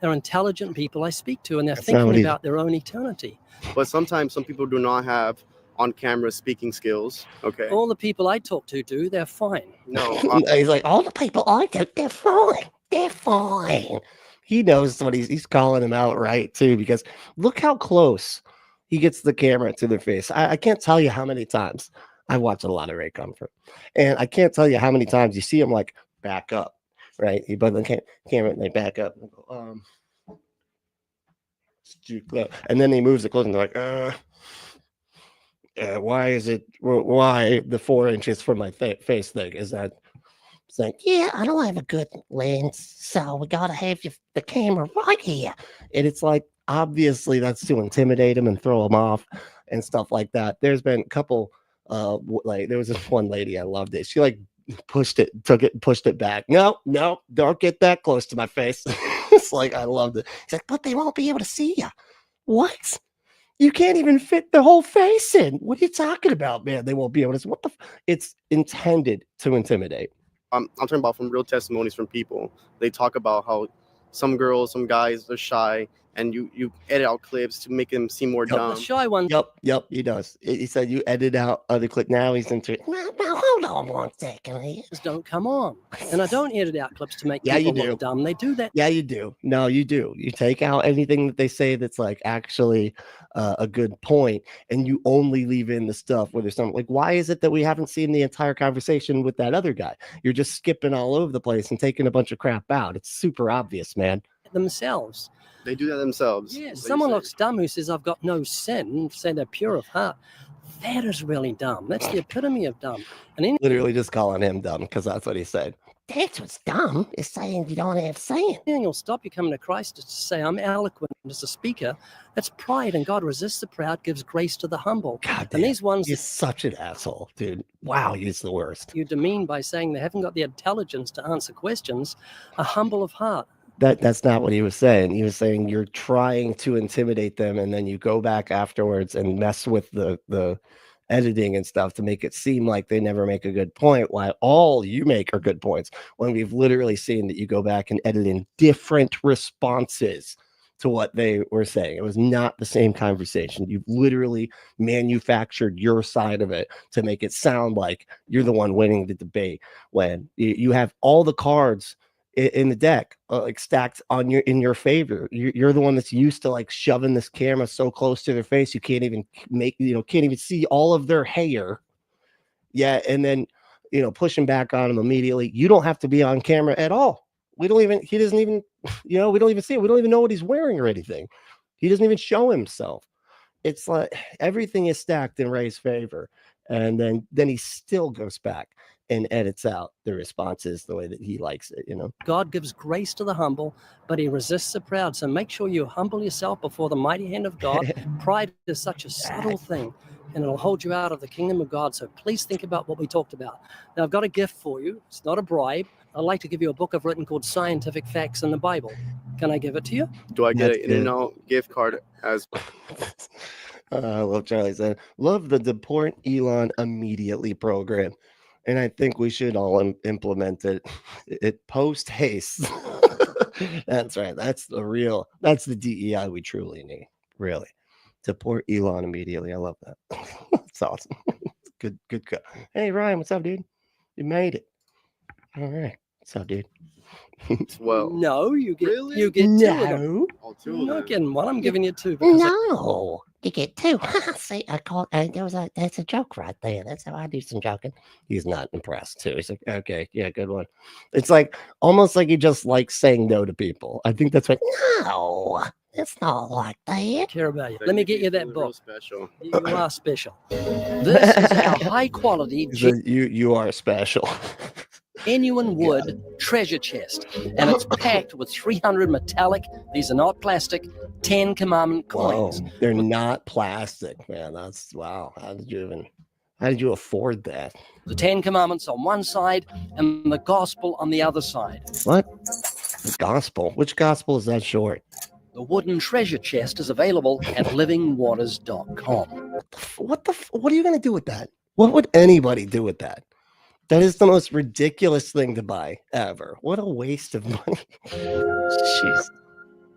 They're intelligent people I speak to, and they're thinking about their own eternity. But sometimes some people do not have on-camera speaking skills. Okay. All the people I talk to do. They're fine. No. He's like, all the people I talk, they're fine. They're fine. He knows what he's calling them out right, too, because look how close he gets the camera to their face. I can't tell you how many times I've watched a lot of Ray Comfort, and I can't tell you how many times you see him like back up, right? He put the camera and they back up and go, and then he moves it close and they're like, why the 4 inches from my face thing? Is that it's like, yeah, I don't have a good lens, so we gotta have the camera right here. And it's like, obviously that's to intimidate them and throw them off and stuff like that. There's been a couple, like there was this one lady, I loved it. She like pushed it back. No, don't get that close to my face. It's like, I loved it. He's like, but they won't be able to see you. What? You can't even fit the whole face in. What are you talking about, man? They won't be able to see. What the? It's intended to intimidate. I'm talking about from real testimonies from people. They talk about how some girls, some guys, they're shy, and you edit out clips to make them seem more dumb. The shy one. Yep, he does. He said you edit out other clip. Now he's into it. Now, hold on one second here. Don't come on. And I don't edit out clips to make Yeah, people you do. look dumb. They do that. Yeah, you do. No, you do. You take out anything that they say that's like actually a good point, and you only leave in the stuff where there's something like, why is it that we haven't seen the entire conversation with that other guy? You're just skipping all over the place and taking a bunch of crap out. It's super obvious, man. Themselves. They do that themselves. Yeah, someone looks dumb who says, I've got no sin, say they're pure of heart. That is really dumb. That's the epitome of dumb. And Literally just calling him dumb because that's what he said. That's what's dumb, is saying you don't have sin. And you'll stop you coming to Christ to say, I'm eloquent as a speaker. That's pride, and God resists the proud, gives grace to the humble. God, and these ones... He's such an asshole, dude. Wow, he's the worst. You demean by saying they haven't got the intelligence to answer questions, are humble of heart. That's not what he was saying. He was saying you're trying to intimidate them, and then you go back afterwards and mess with the editing and stuff to make it seem like they never make a good point, while all you make are good points, when we've literally seen that you go back and edit in different responses to what they were saying. It was not the same conversation. You've literally manufactured your side of it to make it sound like you're the one winning the debate, when you have all the cards in the deck like stacked on in your favor. You're the one that's used to like shoving this camera so close to their face you can't even can't even see all of their hair. Yeah, and then pushing back on them immediately. You don't have to be on camera at all. He doesn't even we don't even see it. We don't even know what he's wearing or anything. He doesn't even show himself. It's like everything is stacked in Ray's favor, and then he still goes back and edits out the responses the way that he likes it, God gives grace to the humble, but he resists the proud. So make sure you humble yourself before the mighty hand of God. Pride is such a subtle thing, and it'll hold you out of the kingdom of God. So please think about what we talked about. Now, I've got a gift for you. It's not a bribe. I'd like to give you a book I've written called Scientific Facts in the Bible. Can I give it to you? Do I get an In-N-Out gift card as I love Charlie said, love the deport Elon immediately program. And I think we should all implement it post haste. That's right. That's the DEI we truly need. Really. Deport Elon immediately. I love that. That's awesome. Good. Hey, Ryan, what's up, dude? You made it. All right. What's up, dude? Well, no, you get really? You get two of them. No. I'm not getting one. I'm giving you two. No, you get two. See, that's a joke right there. That's how I do some joking. He's not impressed too. He's like, okay, yeah, good one. It's like almost like he just likes saying no to people. I think that's what. No, it's not like that. I care about you. Let me get you that book. Special. You are special. This is our high quality. You are special. Genuine wood treasure chest, and it's packed with 300 metallic, these are not plastic, 10 commandment coins. Whoa, they're not plastic, man. That's wow. How did you afford that? The 10 commandments on one side and the gospel on the other side. What? The gospel? Which gospel is that short? The wooden treasure chest is available at livingwaters.com. What are you going to do with that? What would anybody do with that? That is the most ridiculous thing to buy ever. What a waste of money. Jeez.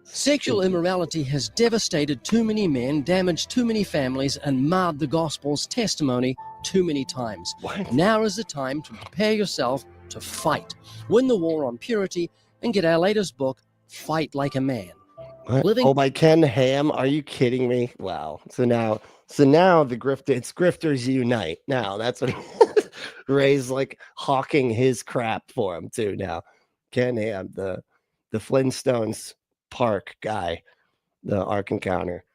Sexual immorality has devastated too many men, damaged too many families, and marred the gospel's testimony too many times. What? Now is the time to prepare yourself to fight. Win the war on purity and get our latest book, Fight Like a Man. Oh, by Ken Ham? Are you kidding me? Wow. So now the grifters unite. Now that's what Ray's like hawking his crap for him too. Now Ken Ham, the Flintstones park guy, the Ark Encounter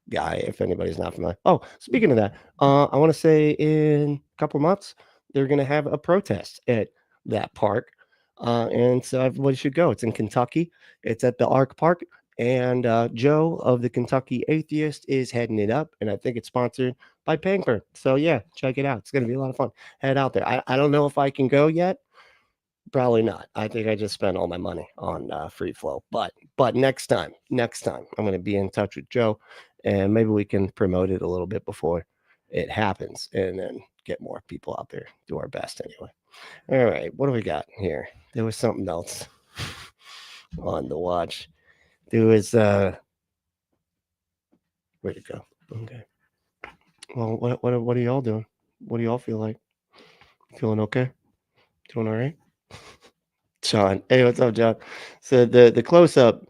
guy, if anybody's not familiar. Oh, speaking of that, I want to say in a couple months they're going to have a protest at that park, and so everybody should go. It's in Kentucky. It's at the Ark Park. And Joe of the Kentucky Atheist is heading it up, and I think it's sponsored by Pangper. So yeah, check it out. It's going to be a lot of fun. Head out there. I don't know if I can go yet. Probably not. I think I just spent all my money on free flow. But next time, I'm going to be in touch with Joe, and maybe we can promote it a little bit before it happens, and then get more people out there. Do our best anyway. All right, what do we got here? There was something else on the watch. There was where'd it go? Okay. Well, what are y'all doing? What do y'all feel like? Feeling okay? Doing all right? John. Hey, what's up, John? So the close-up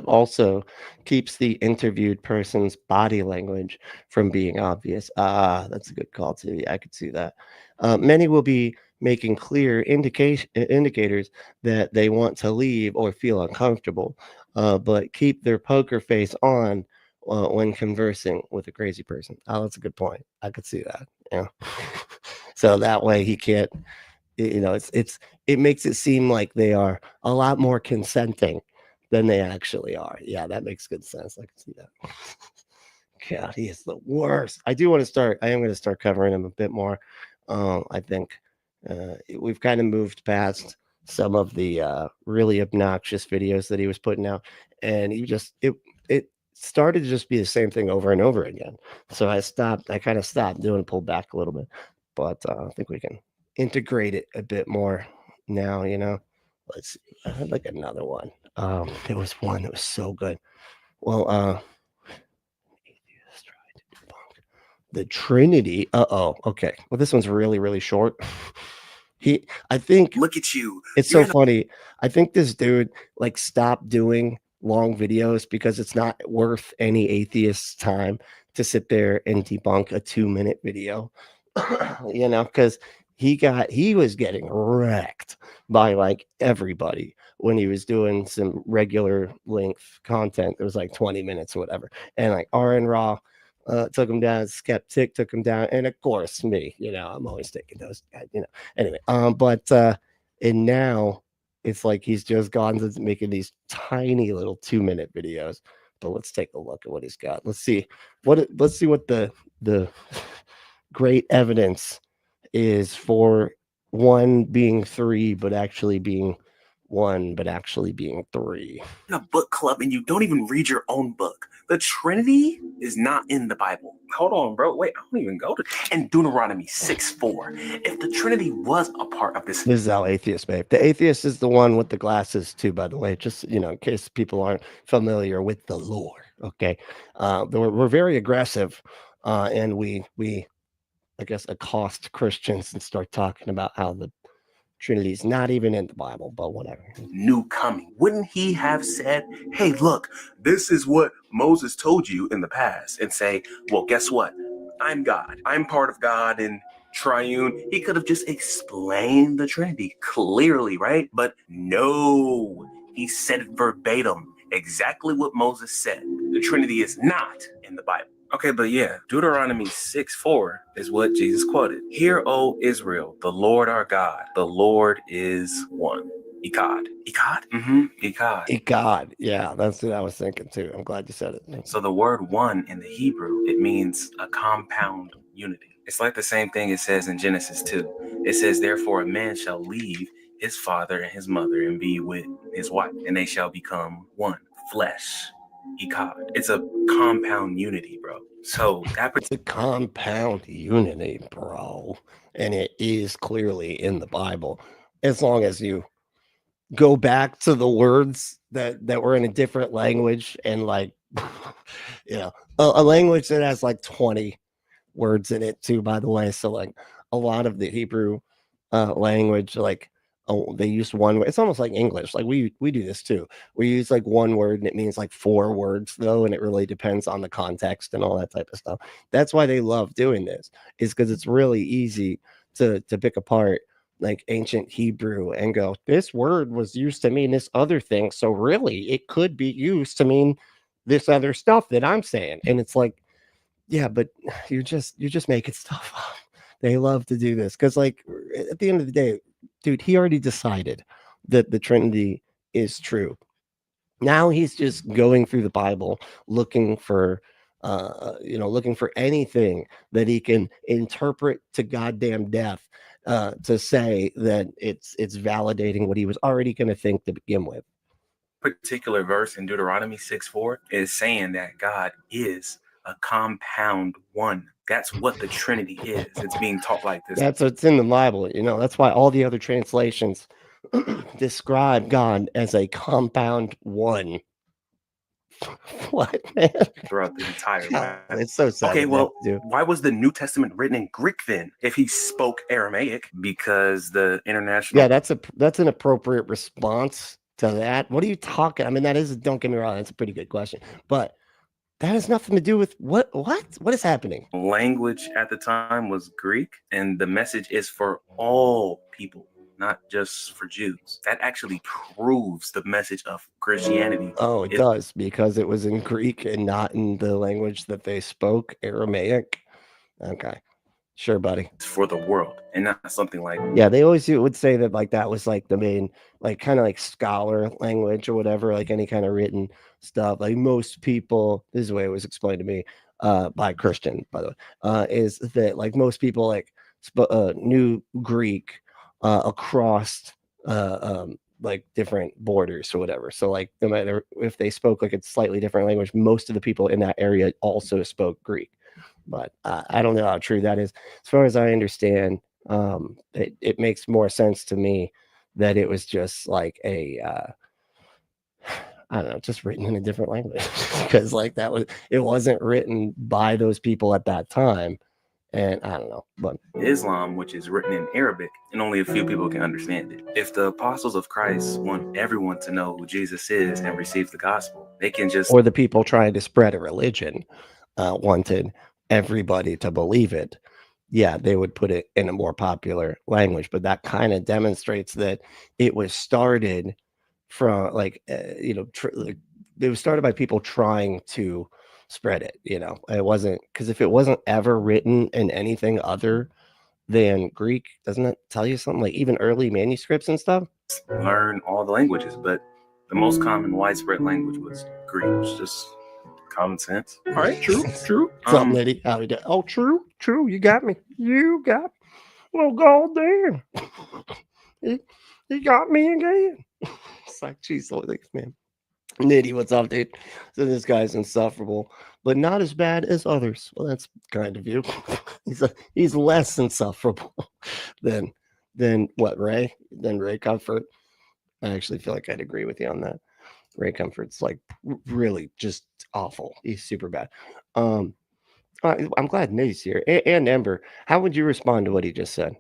also keeps the interviewed person's body language from being obvious. That's a good call too. Yeah, I could see that. Many will be making clear indicators that they want to leave or feel uncomfortable, but keep their poker face on when conversing with a crazy person. Oh, that's a good point. I could see that. Yeah. So that way he can't, it makes it seem like they are a lot more consenting than they actually are. Yeah, that makes good sense. I can see that. God, he is the worst. I am going to start covering him a bit more. I think we've kind of moved past some of the really obnoxious videos that he was putting out, and it started to just be the same thing over and over again. So I kind of stopped doing, pulled back a little bit, but I think we can integrate it a bit more now. Let's see. I had like another one. There was one that was so good. Well, Atheist tried to debunk the Trinity. Okay. Well, this one's really, really short. I think. Look at you. It's so funny. I think this dude stopped doing long videos because it's not worth any atheist's time to sit there and debunk a 2-minute video. Because he was getting wrecked by everybody when he was doing some regular length content. It was 20 minutes or whatever. And RN Raw took him down, Skeptic took him down, and of course me, I'm always taking those guys, anyway. And now it's he's just gone to making these tiny little 2-minute videos. But let's take a look at what he's got. Let's see what the great evidence is for one being 3, but actually being 1, but actually being 3. In a book club and you don't even read your own book. The Trinity is not in the Bible. Hold on, bro. Wait, I don't even go to. In Deuteronomy 6:4, if the Trinity was a part of this. This is our atheist, babe. The atheist is the one with the glasses too, by the way, just, in case people aren't familiar with the lore. Okay. We're very aggressive, and we I guess accost Christians and start talking about how the Trinity is not even in the Bible, but whatever. New coming. Wouldn't he have said, hey, look, this is what Moses told you in the past, and say, well, guess what? I'm God. I'm part of God and triune. He could have just explained the Trinity clearly, right? But no, he said it verbatim, exactly what Moses said. The Trinity is not in the Bible. Okay, but yeah, Deuteronomy 6:4 is what Jesus quoted. Hear, O Israel, the Lord our God, the Lord is one. Echad. Echad? Mm-hmm. Echad. Echad. Yeah, that's what I was thinking too. I'm glad you said it. So the word one in the Hebrew, it means a compound unity. It's like the same thing it says in Genesis 2. It says, therefore a man shall leave his father and his mother and be with his wife, and they shall become one flesh. Echad. It's a compound unity, bro. So it's a compound unity, bro. And it is clearly in the Bible. As long as you go back to the words that were in a different language and a language that has 20 words in it too, by the way. So a lot of the Hebrew language, they use one word. It's almost like English. We do this too. We use one word and it means 4 words though, and it really depends on the context and all that type of stuff. That's why they love doing this, is because it's really easy to pick apart ancient Hebrew and go, this word was used to mean this other thing, so really it could be used to mean this other stuff that I'm saying. And it's yeah, but you're just making stuff up. They love to do this because at the end of the day, dude, he already decided that the Trinity is true. Now he's just going through the Bible looking for looking for anything that he can interpret to goddamn death to say that it's validating what he was already going to think to begin with. Particular verse in Deuteronomy 6:4 is saying that God is a compound one. That's what the Trinity is. It's being taught like this. That's what's in the Bible. That's why all the other translations describe God as a compound one. What, man? Throughout the entire Bible. It's so sad. Okay, well, why was the New Testament written in Greek then? If he spoke Aramaic, because the international. Yeah, that's an appropriate response to that. What are you talking? I mean, don't get me wrong, that's a pretty good question, but that has nothing to do with what is happening. Language at the time was Greek, and the message is for all people, not just for Jews. That actually proves the message of Christianity. Oh, it does, because it was in Greek and not in the language that they spoke, Aramaic. Okay. Sure, buddy. It's for the world, and not something like. Yeah, they always would say that like that was like the main, like kind of like scholar language or whatever, like any kind of written stuff. Like most people, this is the way it was explained to me by a Christian, by the way, is that like most people like knew Greek across like different borders or whatever. So like no matter if they spoke like a slightly different language, most of the people in that area also spoke Greek. But I don't know how true that is. As far as I understand, it makes more sense to me that it was just like I don't know, just written in a different language, because like it wasn't written by those people at that time. And I don't know, but Islam, which is written in Arabic, and only a few people can understand it. If the apostles of Christ want everyone to know who Jesus is and receive the gospel, they can just. Or the people trying to spread a religion wanted everybody to believe it. Yeah, they would put it in a more popular language, but that kind of demonstrates that it was started from like it was started by people trying to spread it. It wasn't, because if it wasn't ever written in anything other than Greek, doesn't it tell you something? Like even early manuscripts and stuff, learn all the languages, but the most common widespread language was Greek. It's just common sense. All right, true. Something, Liddy. How we do? Oh, true. You got me. You got me. Well, goddamn. he got me again. It's like, geez, man. Nitty, what's up, dude? So this guy's insufferable, but not as bad as others. Well, that's kind of you. He's less insufferable than what, Ray? Than Ray Comfort. I actually feel like I'd agree with you on that. Ray Comfort's like really just awful. He's super bad. I'm glad Nitty's here. And Ember, how would you respond to what he just said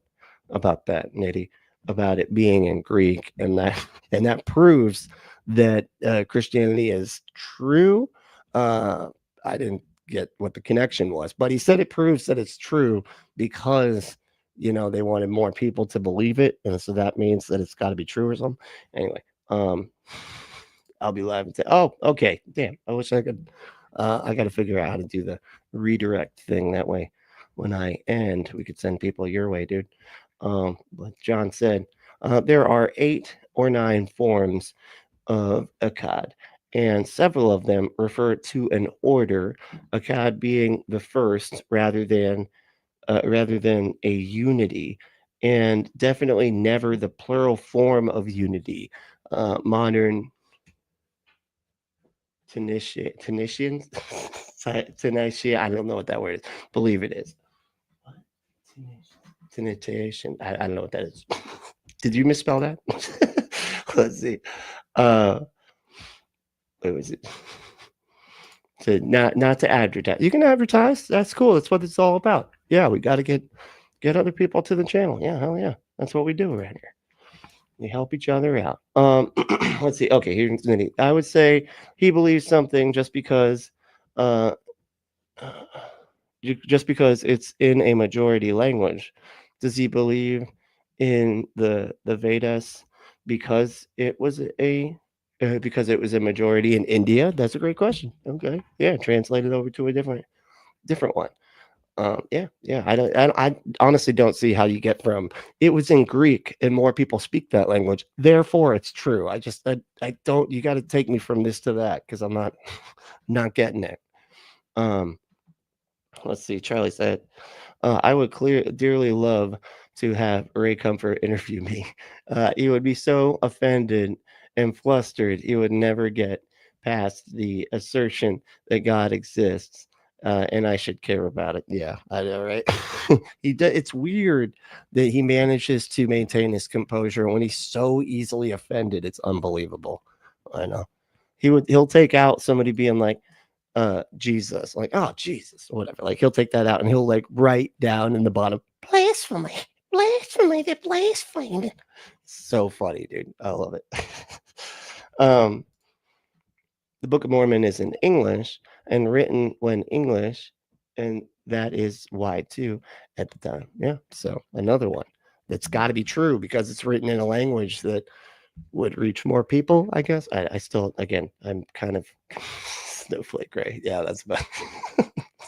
about that, Nitty? About it being in Greek, and that proves that Christianity is true. I didn't get what the connection was, but he said it proves that it's true because they wanted more people to believe it, and so that means that it's got to be true or something. Anyway, I'll be live and say, oh, okay, damn, I wish I could. I got to figure out how to do the redirect thing. That way, when I end, we could send people your way, dude. But John said there are 8 or 9 forms of akkad, and several of them refer to an order, akkad being the first rather than a unity, and definitely never the plural form of unity. Modern Tunisians, I don't know what that word is. Believe it is. Tunisian. I don't know what that is. Did you misspell that? Let's see. What was it? So not to advertise. You can advertise. That's cool. That's what it's all about. Yeah, we got to get other people to the channel. Yeah, hell yeah. That's what we do around here. We help each other out. Let's see. Okay, here's Nitty. I would say he believes something just because it's in a majority language. Does he believe in the Vedas because it was a majority in India? That's a great question. Okay, yeah, translated over to a different one. Yeah. I honestly don't see how you get from it was in Greek and more people speak that language, therefore it's true. I don't. You got to take me from this to that because I'm not not getting it. Let's see. Charlie said, "I would dearly love to have Ray Comfort interview me. He would be so offended and flustered. He would never get past the assertion that God exists, and I should care about it." Yeah, I know, right? It's weird that he manages to maintain his composure when he's so easily offended. It's unbelievable. I know. He'll take out somebody being like, Jesus, like, oh Jesus, whatever. Like he'll take that out and he'll like write down in the bottom, blasphemy, blasphemy, they're blaspheming. So funny, dude. I love it. The Book of Mormon is in English and written when English, and that is why too at the time. Yeah. So another one that's got to be true because it's written in a language that would reach more people, I guess. I still, again, I'm kind of snowflake gray. Yeah, that's about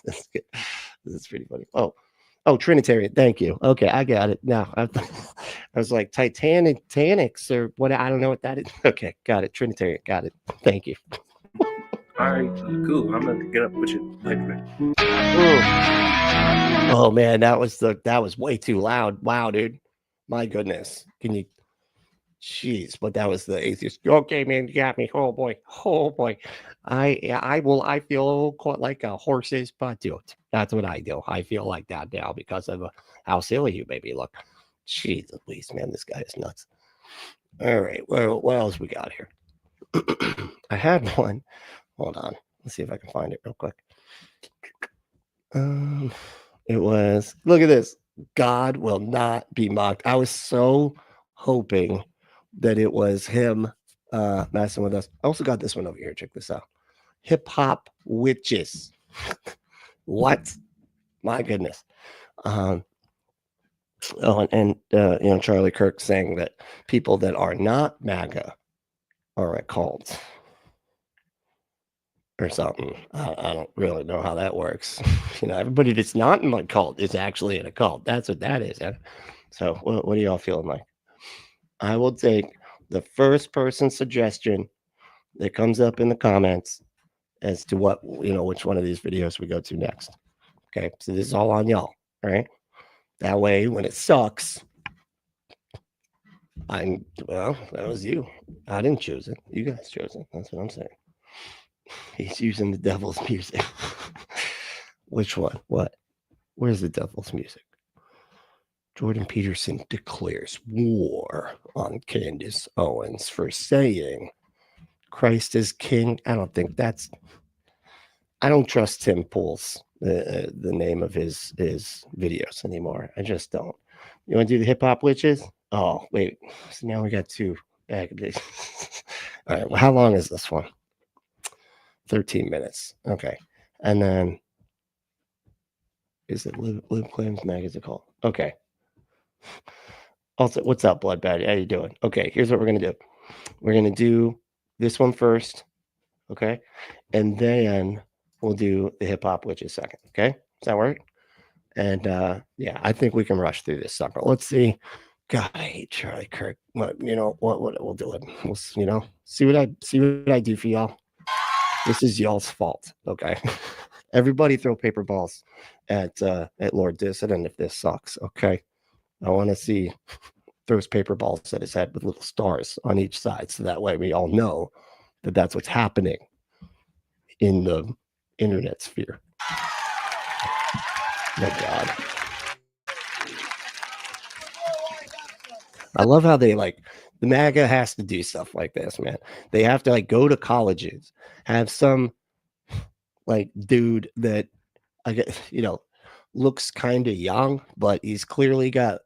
that's good. This is pretty funny. Oh, Trinitarian. Thank you. Okay, I got it now. I was like Titanics or what? I don't know what that is. Okay, got it. Trinitarian. Got it. Thank you. All right, cool. I'm gonna get up with you later. Oh man, that was way too loud. Wow, dude. My goodness. Can you? Jeez, but that was the atheist. Okay, man, you got me. Oh boy. I feel quite like a horse's butt. That's what I do. I feel like that now because of how silly you made me look. Jeez, at least, man, this guy is nuts. All right, well, what else we got here? I had one. Hold on. Let's see if I can find it real quick. It was, look at this. God will not be mocked. I was so hoping that it was him messing with us. I also got this one over here. Check this out. Hip hop witches. What? My goodness. And Charlie Kirk saying that people that are not MAGA are a cult or something. I don't really know how that works. Everybody that's not in my cult is actually in a cult. That's what that is. So what are y'all feeling like? I will take the first person suggestion that comes up in the comments as to what, which one of these videos we go to next. Okay. So this is all on y'all. All right. That way, when it sucks, that was you. I didn't choose it. You guys chose it. That's what I'm saying. He's using the devil's music. Which one? What? Where's the devil's music? Jordan Peterson declares war on Candace Owens for saying Christ is king. I don't trust Tim Pool's the name of his videos anymore. I just don't. You want to do the hip hop witches? Oh, wait. So now we got two. All right. Well, how long is this one? 13 minutes. Okay. And then is it Live Claims Mag? Is it called? Okay. Also, what's up, Bloodbad? How you doing? Okay, here's what we're gonna do. We're gonna do this one first, okay, and then we'll do the hip hop witches second. Okay, does that work? And yeah, I think we can rush through this sucker. Let's see. God, I hate Charlie Kirk. But what we'll do it. We'll see what I do for y'all. This is y'all's fault. Okay. Everybody throw paper balls at Lord Dissident if this sucks. Okay. I want to see throws paper balls at his head with little stars on each side. So that way we all know that that's what's happening in the internet sphere. My God. I love how they the MAGA has to do stuff like this, man. They have to go to colleges, have some dude that I guess, looks kind of young, but he's clearly got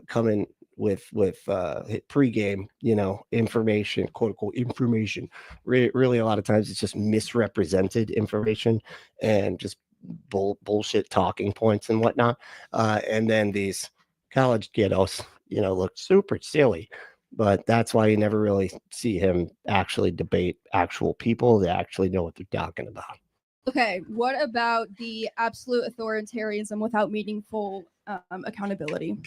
coming with pregame, information, quote unquote information. Really, a lot of times it's just misrepresented information and just bullshit talking points and whatnot. And then these college kiddos, look super silly, but that's why you never really see him actually debate actual people that actually know what they're talking about. Okay, what about the absolute authoritarianism without meaningful accountability?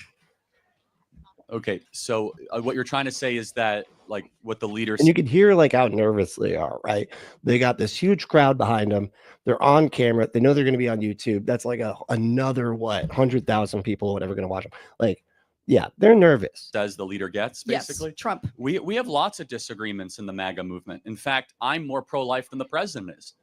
Okay, so what you're trying to say is that, like, what the leaders And you can hear like how nervous they are, right? They got this huge crowd behind them. They're on camera. They know they're going to be on YouTube. That's like another 100,000 people, whatever, going to watch them. Like, yeah, they're nervous. Says the leader gets, basically. Yes, Trump. We have lots of disagreements in the MAGA movement. In fact, I'm more pro-life than the president is.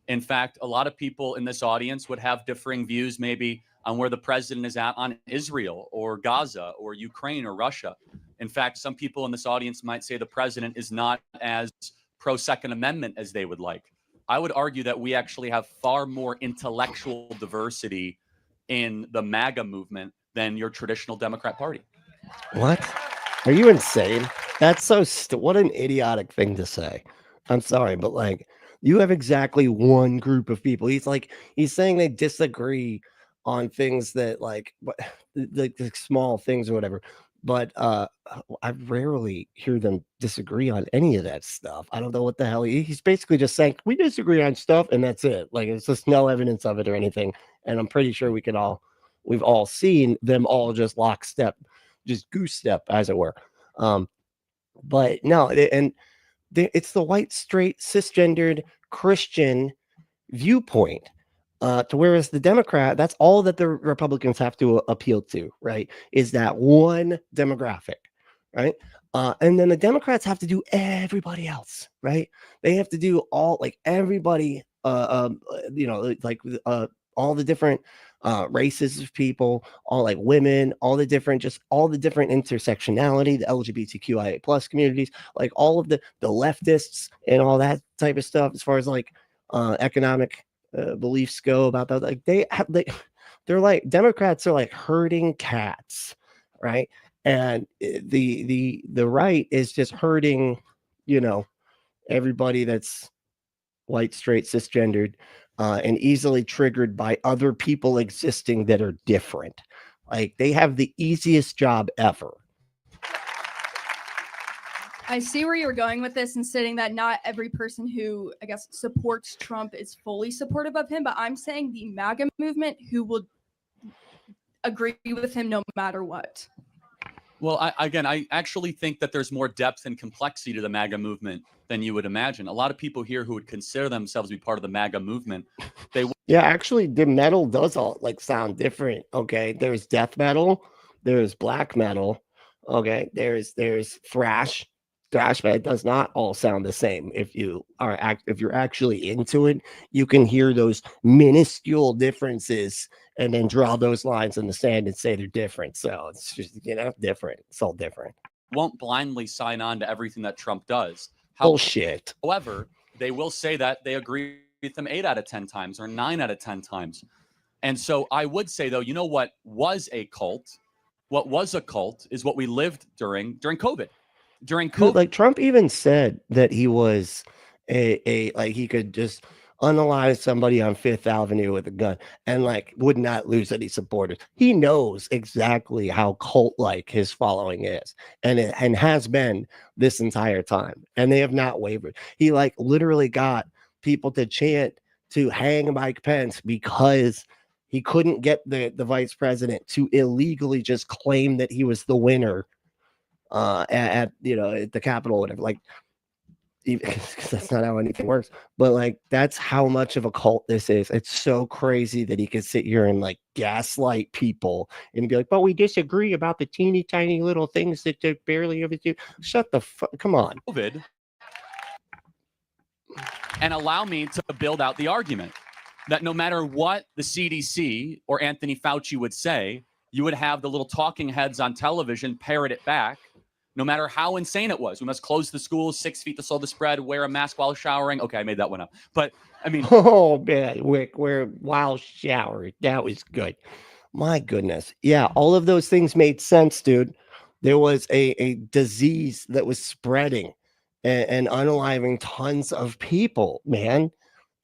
In fact, a lot of people in this audience would have differing views maybe on where the president is at on Israel or Gaza or Ukraine or Russia. In fact, some people in this audience might say the president is not as pro-Second Amendment as they would like. I would argue that we actually have far more intellectual diversity in the MAGA movement than your traditional Democrat Party. What? Are you insane? That's so what an idiotic thing to say. I'm sorry, but like, you have exactly one group of people. He's saying they disagree on things that like small things or whatever. But I rarely hear them disagree on any of that stuff. I don't know what the hell he's basically just saying we disagree on stuff and that's it. Like, it's just no evidence of it or anything. And I'm pretty sure we've all seen them all just lockstep, just goose step, as it were. But no, it's the white, straight, cisgendered Christian viewpoint. To whereas the Democrat, that's all that the Republicans have to appeal to, right? Is that one demographic, right? And then the Democrats have to do everybody else, right? They have to do all, like, everybody, all the different races of people, all like women, all the different intersectionality, the LGBTQIA plus communities, like all of the leftists and all that type of stuff, as far as like economic beliefs go about that. Like they're like, Democrats are like herding cats, right? And the right is just herding, everybody that's white, straight, cisgendered, and easily triggered by other people existing that are different. Like, they have the easiest job ever. I see where you're going with this and stating that not every person who, I guess, supports Trump is fully supportive of him, but I'm saying the MAGA movement who will agree with him no matter what. Well, I actually think that there's more depth and complexity to the MAGA movement than you would imagine. A lot of people here who would consider themselves to be part of the MAGA movement, yeah, actually, the metal does all like sound different. Okay, there's death metal, there's black metal. Okay, there's thrash. Thrash metal does not all sound the same. If you're actually into it, you can hear those minuscule differences and then draw those lines in the sand and say they're different. So it's just, different. It's all different. won't blindly sign on to everything that Trump does. Bullshit. However, they will say that they agree with him 8 out of 10 times or 9 out of 10 times. And so I would say, though, you know what was a cult? What was a cult is what we lived during COVID. During COVID, like Trump even said that he was like he could just unalive somebody on Fifth Avenue with a gun and like would not lose any supporters. He knows exactly how cult-like his following is, and has been this entire time, and they have not wavered. He like literally got people to chant to hang Mike Pence because he couldn't get the vice president to illegally just claim that he was the winner at the Capitol, whatever. Like, because that's not how anything works. But like, that's how much of a cult this is. It's so crazy that he can sit here and like gaslight people and be like, "But we disagree about the teeny tiny little things that they barely ever do." Shut the fuck. Come on. COVID, and allow me to build out the argument that no matter what the CDC or Anthony Fauci would say, you would have the little talking heads on television parrot it back. No matter how insane it was, we must close the schools, 6 feet to slow the spread, wear a mask while showering. Okay, I made that one up. But I mean, oh man, Wick, wear while showering. That was good. My goodness. Yeah, all of those things made sense, dude. There was a disease that was spreading and unaliving tons of people, man.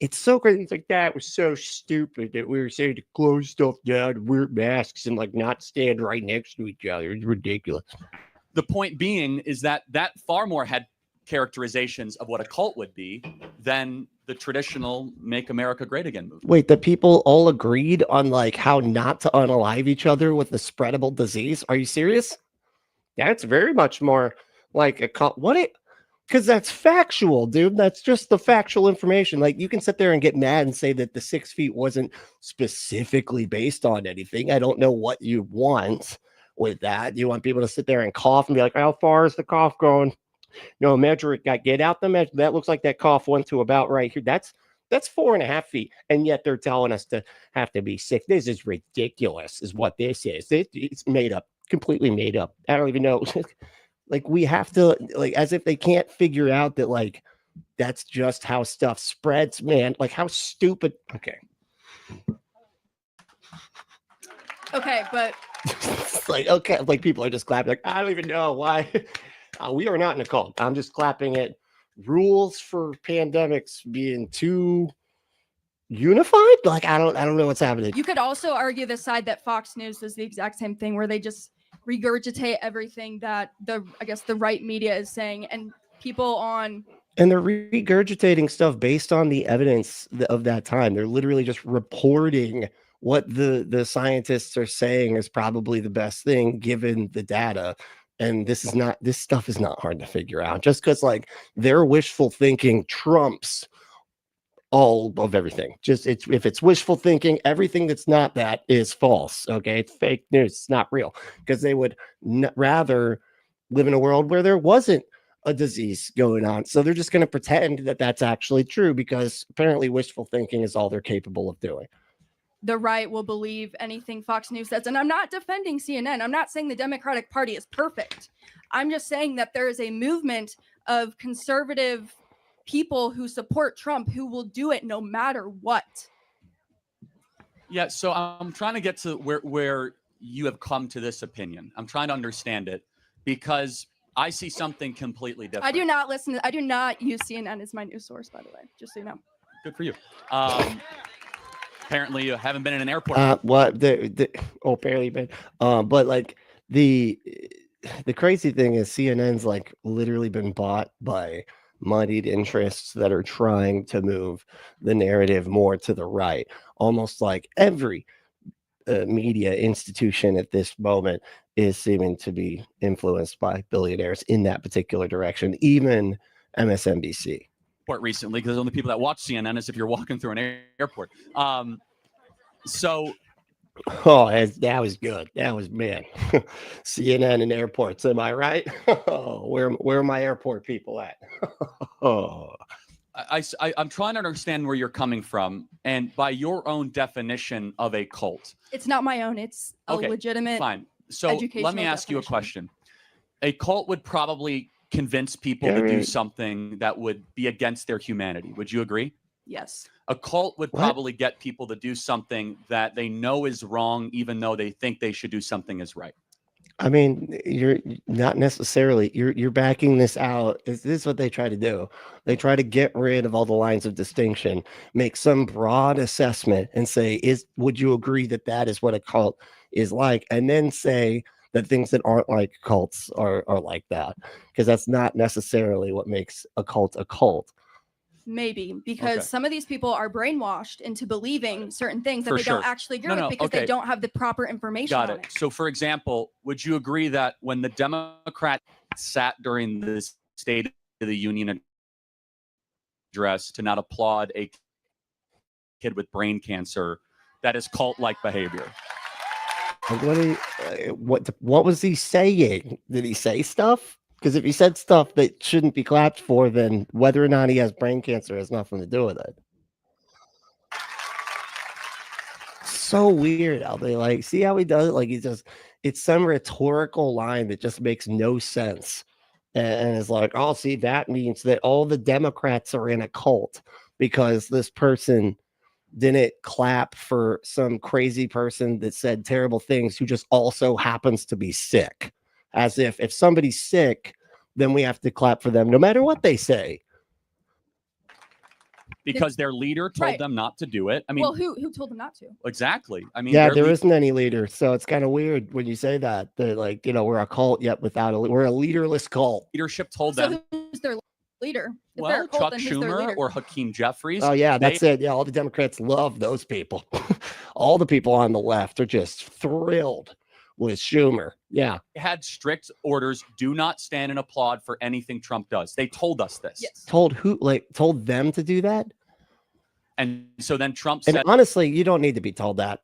It's so crazy. It's like, that was so stupid that we were saying to close stuff down, wear masks, and like not stand right next to each other. It's ridiculous. The point being is that far more had characterizations of what a cult would be than the traditional Make America Great Again movement. Wait, the people all agreed on like how not to unalive each other with the spreadable disease? Are you serious? That's very much more like a cult. What it? Because that's factual, dude. That's just the factual information. Like, you can sit there and get mad and say that the 6 feet wasn't specifically based on anything. I don't know what you want with that. You want people to sit there and cough and be like, how far is the cough going? No, measure it. Get out the measure. That looks like that cough went to about right here. That's 4.5 feet. And yet they're telling us to have to be 6. This is ridiculous, is what this is. It's made up, completely made up. I don't even know. Like, we have to, like, as if they can't figure out that, like, that's just how stuff spreads, man. Like, how stupid. Okay. Okay, but It's like, okay, like, people are just clapping. Like, I don't even know why. We are not in a cult. I'm just clapping at rules for pandemics being too unified. Like, I don't know what's happening. you could also argue the side that Fox News does the exact same thing, where they just regurgitate everything that the right media is saying, and people on. And they're regurgitating stuff based on the evidence of that time. They're literally just reporting what the scientists are saying is probably the best thing given the data. And this stuff is not hard to figure out. Just because, like, their wishful thinking trumps all of everything. If it's wishful thinking, everything that's not that is false. Okay, it's fake news. It's not real, because they would rather live in a world where there wasn't a disease going on. So they're just going to pretend that that's actually true, because apparently wishful thinking is all they're capable of doing. The right will believe anything Fox News says. And I'm not defending CNN. I'm not saying the Democratic Party is perfect. I'm just saying that there is a movement of conservative people who support Trump who will do it no matter what. Yeah, so I'm trying to get to where you have come to this opinion. I'm trying to understand it, because I see something completely different. I do not use CNN as my news source, by the way, just so you know. Good for you. Apparently you haven't been in an airport. What barely been. But like the crazy thing is, CNN's like literally been bought by moneyed interests that are trying to move the narrative more to the right. Almost like every media institution at this moment is seeming to be influenced by billionaires in that particular direction, even MSNBC. Recently, because the only people that watch CNN is if you're walking through an airport. So that was good. That was, man. CNN and airports, am I right? Where are my airport people at? I'm trying to understand where you're coming from, and by your own definition of a cult. It's not my own. It's a legitimate. Fine. So let me ask you a question. A cult would probably convince people to do something that would be against their humanity. Would you agree? Yes. A cult would probably get people to do something that they know is wrong, even though they think they should do something is right. I mean, you're not necessarily, you're backing this out. This is what they try to do. They try to get rid of all the lines of distinction, make some broad assessment and say, would you agree that that is what a cult is like? And then say that things that aren't like cults are like that, because that's not necessarily what makes a cult a cult. Maybe because some of these people are brainwashed into believing certain things that they don't actually agree with, because they don't have the proper information. Got on it. So, for example, would you agree that when the Democrats sat during the State of the Union address to not applaud a kid with brain cancer, that is cult-like behavior? What was he saying? Did he say stuff? Because if he said stuff that shouldn't be clapped for, then whether or not he has brain cancer has nothing to do with it. So weird how they like, see how he does it? Like, it's some rhetorical line that just makes no sense. And it's like, oh, see, that means that all the Democrats are in a cult because this person didn't clap for some crazy person that said terrible things who just also happens to be sick. As if somebody's sick, then we have to clap for them no matter what they say. Because their leader told them not to do it. I mean, well, who told them not to? Exactly. I mean, yeah, there isn't any leader, so it's kind of weird when you say that. They're like, we're a cult yet we're a leaderless cult. Leadership told them. Who's their leader. If they're Well, a cult, Chuck then who's their Schumer leader? or Hakeem Jeffries. Oh yeah, that's they it. Yeah, all the Democrats love those people. All the people on the left are just thrilled with Schumer. Yeah. had strict orders: do not stand and applaud for anything Trump does. They told us this. Yes. Told who? Like told them to do that? And so then Trump And said, honestly, you don't need to be told that.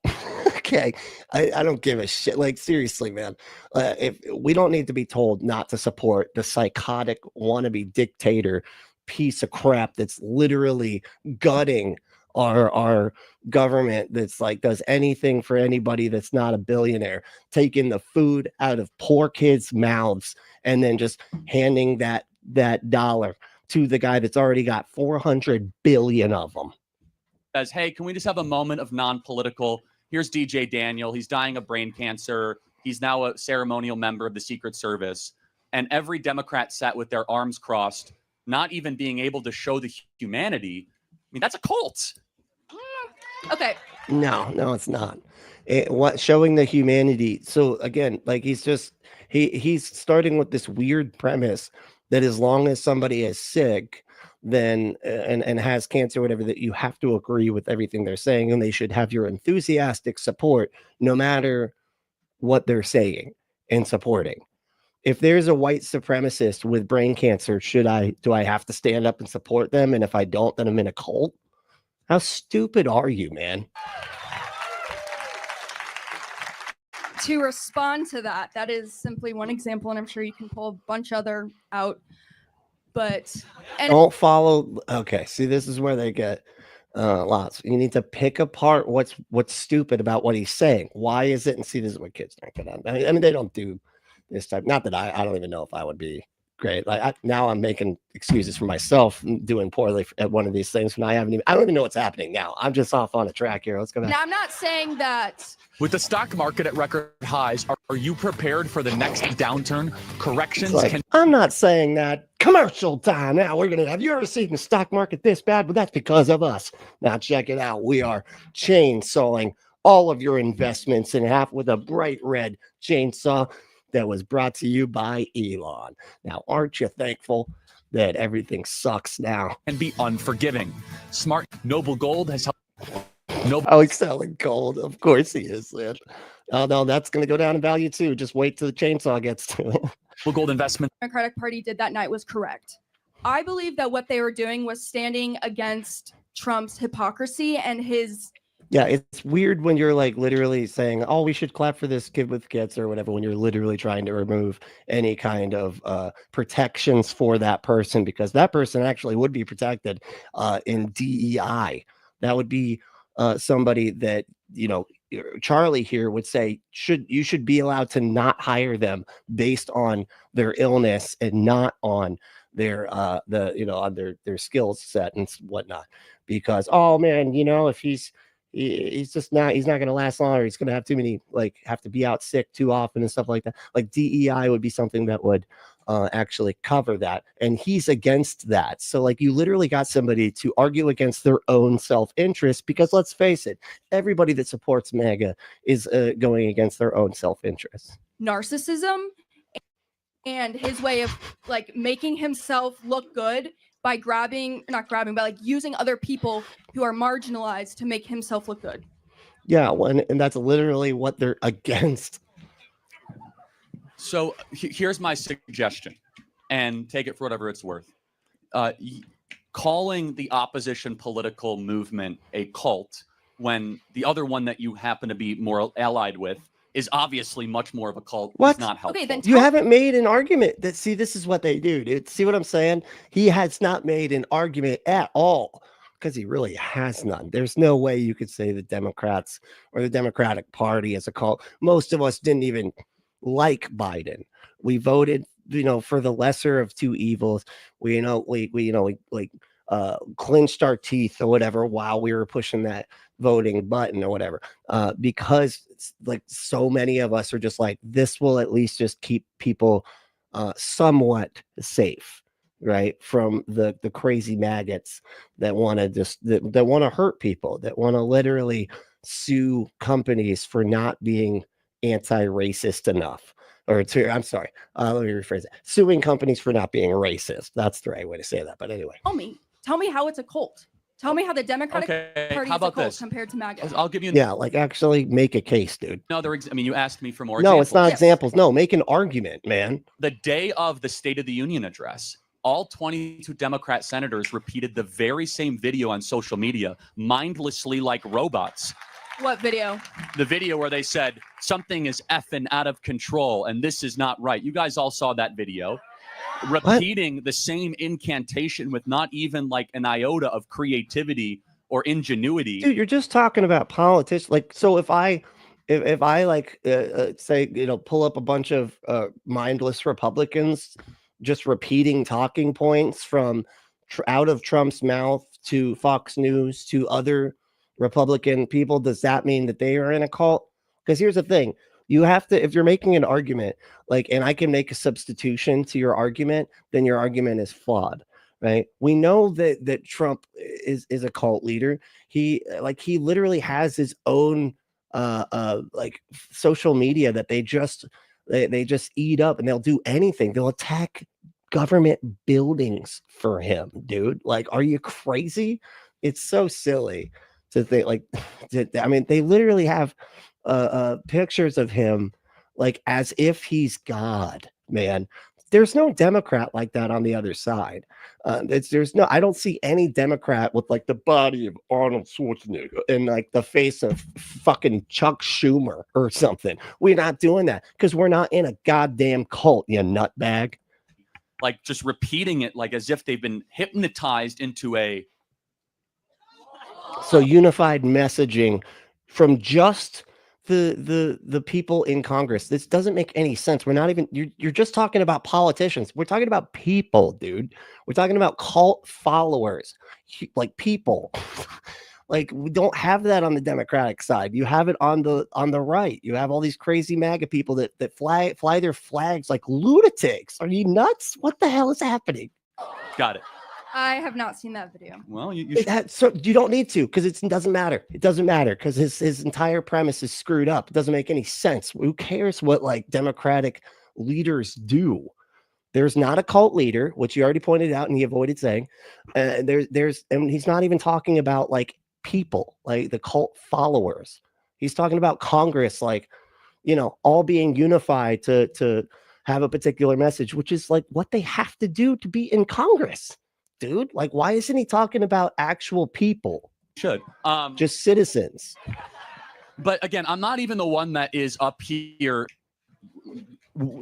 Okay, I don't give a shit. Like seriously, man, if we don't need to be told not to support the psychotic wannabe dictator piece of crap that's literally gutting our government, that's like does anything for anybody that's not a billionaire, taking the food out of poor kids' mouths and then just handing that dollar to the guy that's already got 400 billion of them. says, hey, can we just have a moment of non-political? Here's DJ Daniel. He's dying of brain cancer. He's now a ceremonial member of the Secret Service. And every Democrat sat with their arms crossed, not even being able to show the humanity. I mean, that's a cult. Okay. No, it's not. What showing the humanity? So again, like he's starting with this weird premise that as long as somebody is sick, then and has cancer, whatever, that you have to agree with everything they're saying, and they should have your enthusiastic support no matter what they're saying and supporting. If there's a white supremacist with brain cancer, do I have to stand up and support them? And if I don't, then I'm in a cult? How stupid are you, man? To respond to that, that is simply one example, and I'm sure you can pull a bunch other out. But don't follow. Okay, see, this is where they get lots. You need to pick apart what's stupid about what he's saying. Why is it? And see, this is what kids don't get on. I mean, they don't do this type. Not that I don't even know if I would be great. Like now I'm making excuses for myself doing poorly at one of these things when I don't even know what's happening now. I'm just off on a track here. Let's go back. Now, I'm not saying that. With the stock market at record highs, are you prepared for the next downturn? Corrections I'm not saying that. Commercial time. Now have you ever seen the stock market this bad? But that's because of us. Now check it out. We are chainsawing all of your investments in half with a bright red chainsaw that was brought to you by Elon. Now, aren't you thankful that everything sucks now? And be unforgiving. Smart Noble Gold has helped. Oh, he's selling gold. Of course he is, man. Oh, no, that's going to go down in value too. Just wait till the chainsaw gets to it. Gold investment. The Democratic Party did that night was correct. I believe that what they were doing was standing against Trump's hypocrisy and his. Yeah, it's weird when you're like literally saying, oh, we should clap for this kid with cancer or whatever, when you're literally trying to remove any kind of protections for that person, because that person actually would be protected in DEI. That would be somebody that, Charlie here would say you should be allowed to not hire them based on their illness and not on their on their skill set and whatnot, because oh man, if he's not going to last long, or he's going to have too many, have to be out sick too often and stuff like that. Like DEI would be something that would actually cover that, and he's against that. So you literally got somebody to argue against their own self-interest, because let's face it, everybody that supports MAGA is going against their own self-interest. Narcissism and his way of making himself look good by using other people who are marginalized to make himself look good. Yeah, and that's literally what they're against. So here's my suggestion, and take it for whatever it's worth. Calling the opposition political movement a cult when the other one that you happen to be more allied with is obviously much more of a cult. Is not helpful. Okay, then you haven't made an argument. See, this is what they do, dude. See what I'm saying? He has not made an argument at all, because he really has none. There's no way you could say the Democrats or the Democratic Party is a cult. Most of us didn't even like Biden. We voted, for the lesser of two evils. We clinched our teeth or whatever while we were pushing that voting button or whatever, because so many of us are just this will at least just keep people somewhat safe, right, from the crazy maggots that want to that want to hurt people, that want to literally sue companies for not being anti-racist enough, I'm sorry. Let me rephrase it. Suing companies for not being racist. That's the right way to say that. But anyway. Tell me how it's a cult. Tell me how the Democratic Party how is a about cult this? compared to MAGA. I'll give you. Yeah, like actually make a case, dude. I mean, you asked me for more. No, examples. it's not examples. No, make an argument, man. The day of the State of the Union address, all 22 Democrat senators repeated the very same video on social media, mindlessly like robots. What video? The video where they said something is effing out of control and this is not right. You guys all saw that video. Repeating the same incantation with not even like an iota of creativity or ingenuity. Dude, you're just talking about politics. Like, so if I like say, you know, pull up a bunch of mindless Republicans just repeating talking points from out of Trump's mouth to Fox News to other Republican people, does that mean that they are in a cult? Because here's the thing. You have to, if you're making an argument, like, and I can make a substitution to your argument, then your argument is flawed, right? We know that Trump is a cult leader. He literally has his own like social media that they just eat up, and they'll do anything. They'll attack government buildings for him, dude. Like, are you crazy? It's so silly to think like, I mean, they literally have pictures of him like as if he's God, man. There's no Democrat like that on the other side. I don't see any Democrat with like the body of Arnold Schwarzenegger and like the face of fucking Chuck Schumer or something. We're not doing that because we're not in a goddamn cult, you nutbag. Like just repeating it like as if they've been hypnotized into a. So unified messaging from just the people in Congress. This doesn't make any sense. We're not even, you're just talking about politicians. We're talking about people, dude. We're talking about cult followers, like people. Like, we don't have that on the Democratic side. You have it on the right. You have all these crazy MAGA people that fly their flags like lunatics. Are you nuts? What the hell is happening? Got it. I have not seen that video. Well, so you don't need to, because it doesn't matter. It doesn't matter because his entire premise is screwed up. It doesn't make any sense. Who cares what like Democratic leaders do? There's not a cult leader, which you already pointed out and he avoided saying. And he's not even talking about like people, like the cult followers. He's talking about Congress, like, you know, all being unified to have a particular message, which is like what they have to do to be in Congress. Dude, like, why isn't he talking about actual people? Should just citizens. But again, I'm not even the one that is up here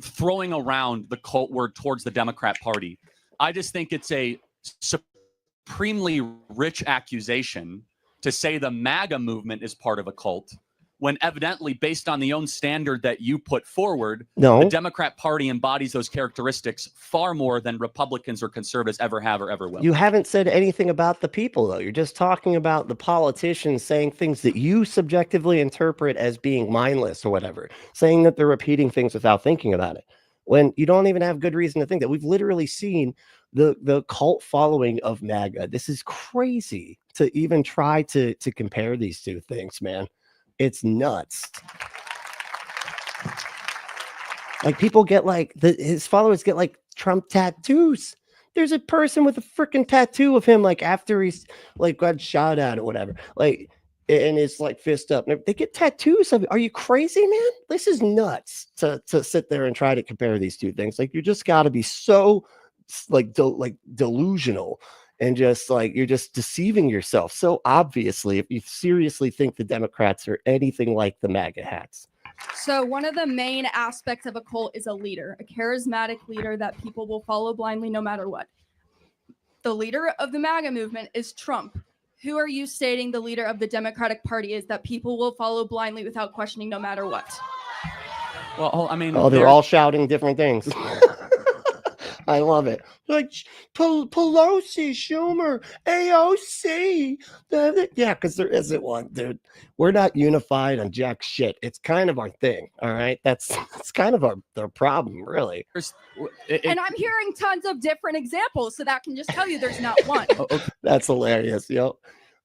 throwing around the cult word towards the Democrat Party. I just think it's a supremely rich accusation to say the MAGA movement is part of a cult, when evidently, based on the own standard that you put forward, the Democrat Party embodies those characteristics far more than Republicans or conservatives ever have or ever will. You haven't said anything about the people, though. You're just talking about the politicians saying things that you subjectively interpret as being mindless or whatever, saying that they're repeating things without thinking about it, when you don't even have good reason to think that. We've literally seen the cult following of MAGA. This is crazy to even try to compare these two things, man. It's nuts. Like, people get like his followers get like Trump tattoos. There's a person with a freaking tattoo of him, like after he's like got shot at or whatever, like, and it's like fist up. They get tattoos of it. Are you crazy, man? This is nuts to sit there and try to compare these two things. Like, you just got to be so like delusional. And just like, you're just deceiving yourself so obviously if you seriously think the Democrats are anything like the MAGA hats. So one of the main aspects of a cult is a leader, a charismatic leader that people will follow blindly no matter what. The leader of the MAGA movement is Trump. Who are you stating the leader of the Democratic Party is that people will follow blindly without questioning no matter what? Well, I mean, they're all shouting different things. I love it. Like Pelosi, Schumer, AOC. Yeah, because there isn't one, dude. We're not unified on jack shit. It's kind of our thing. All right. That's kind of our problem, really. And I'm hearing tons of different examples, so that can just tell you there's not one. That's hilarious, yo.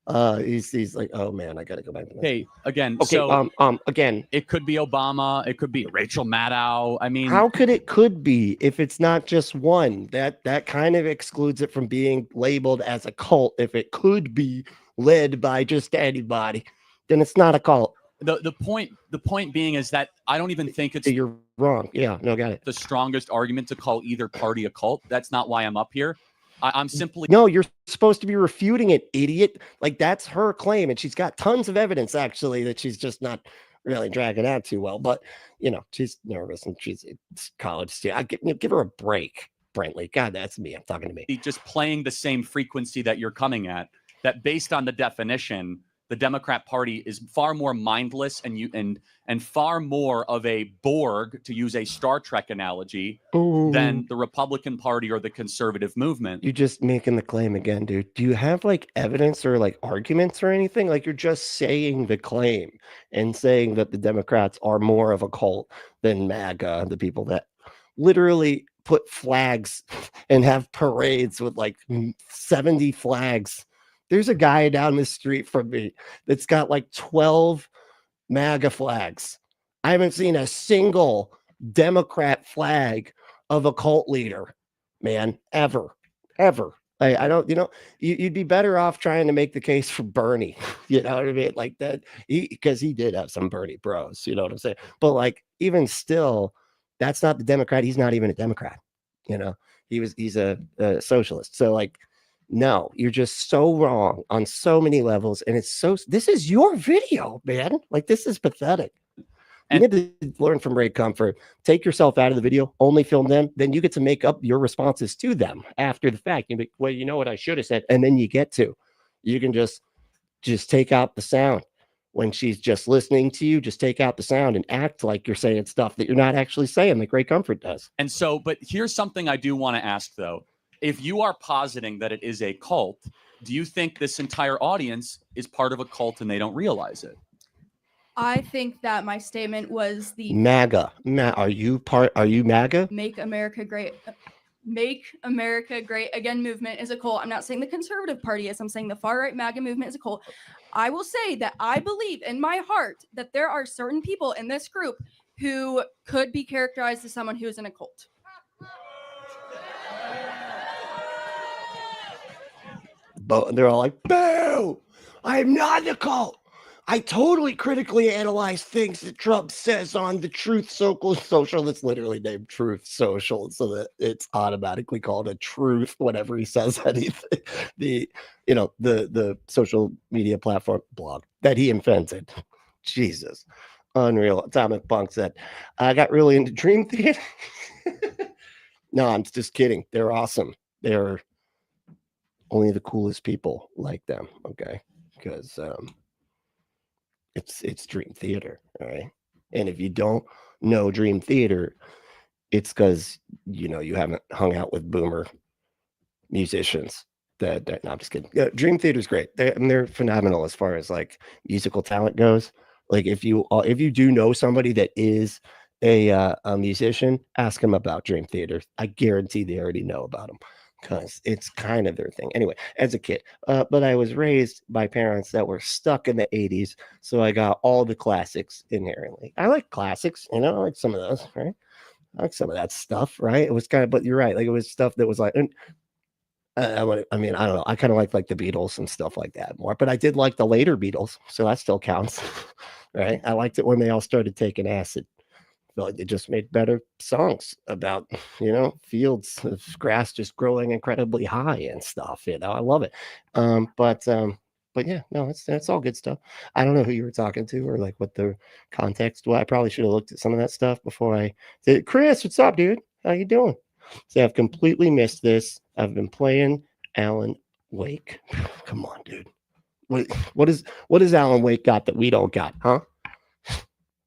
He's like, oh man, I gotta go back to that. Hey, again, Okay, so again, it could be Obama, it could be Rachel Maddow. I mean, how could it could be if it's not just one? That kind of excludes it from being labeled as a cult. If it could be led by just anybody, then it's not a cult. the point being is that I don't even think it's You're wrong. Yeah, no, got it. the strongest argument to call either party a cult. That's not why I'm up here. I'm simply No, you're supposed to be refuting it, idiot. Like that's her claim, and she's got tons of evidence actually that she's just not really dragging out too well. But you know, she's nervous and she's a college student. Give her a break, Brentley. God, that's me. I'm talking to me. just playing the same frequency that you're coming at. That based on the definition, the Democrat Party is far more mindless and far more of a Borg, to use a Star Trek analogy, than the Republican Party or the conservative movement. You're just making the claim again, dude. Do you have like evidence or like arguments or anything? Like you're just saying the claim and saying that the Democrats are more of a cult than MAGA, the people that literally put flags and have parades with like 70 flags. There's a guy down the street from me that's got like 12 MAGA flags. I haven't seen a single Democrat flag of a cult leader, man, ever. I don't, you'd be better off trying to make the case for Bernie, you know what I mean? Like that, because he did have some Bernie bros, you know what I'm saying? But like, even still, that's not the Democrat. He's not even a Democrat, he's a socialist. So like, no, you're just so wrong on so many levels. And this is your video, man. Like, this is pathetic. You need to learn from Ray Comfort. Take yourself out of the video, only film them. Then you get to make up your responses to them after the fact. You're like, well, you know what I should have said. And then you can just take out the sound. When she's just listening to you, just take out the sound and act like you're saying stuff that you're not actually saying, like Ray Comfort does. And so, but here's something I do want to ask, though. If you are positing that it is a cult, do you think this entire audience is part of a cult and they don't realize it? I think that my statement was the MAGA. Are you MAGA? Make America Great Again movement is a cult. I'm not saying the conservative party is. I'm saying the far right MAGA movement is a cult. I will say that I believe in my heart that there are certain people in this group who could be characterized as someone who is in a cult. But they're all like, boo, I'm not in a cult. I totally critically analyze things that Trump says on the Truth Social. That's literally named Truth Social, so that it's automatically called a truth whenever he says anything. The social media platform blog that he invented. Jesus, unreal. Atomic Punk said, I got really into Dream Theater. No, I'm just kidding. They're awesome. They're only the coolest people like them, okay? Because it's Dream Theater, all right? And if you don't know Dream Theater, it's because you haven't hung out with boomer musicians. No, I'm just kidding. Dream Theater is great. They're phenomenal as far as like musical talent goes. Like if you do know somebody that is a musician, ask them about Dream Theater. I guarantee they already know about them, because it's kind of their thing. Anyway, as a kid, but I was raised by parents that were stuck in the 80s, so I got all the classics inherently. I like classics, I like some of those, right? I like some of that stuff, right? It was kind of, but you're right, like it was stuff that was like, I don't know, I kind of like the Beatles and stuff like that more, but I did like the later Beatles, so that still counts, right? I liked it when they all started taking acid. Like they just made better songs about, fields of grass just growing incredibly high and stuff. I love it. But yeah, no, that's all good stuff. I don't know who you were talking to or like what the context. Well, I probably should have looked at some of that stuff before I said, Chris, what's up, dude? How you doing? So I've completely missed this. I've been playing Alan Wake. Come on, dude. What is Alan Wake got that we don't got, huh?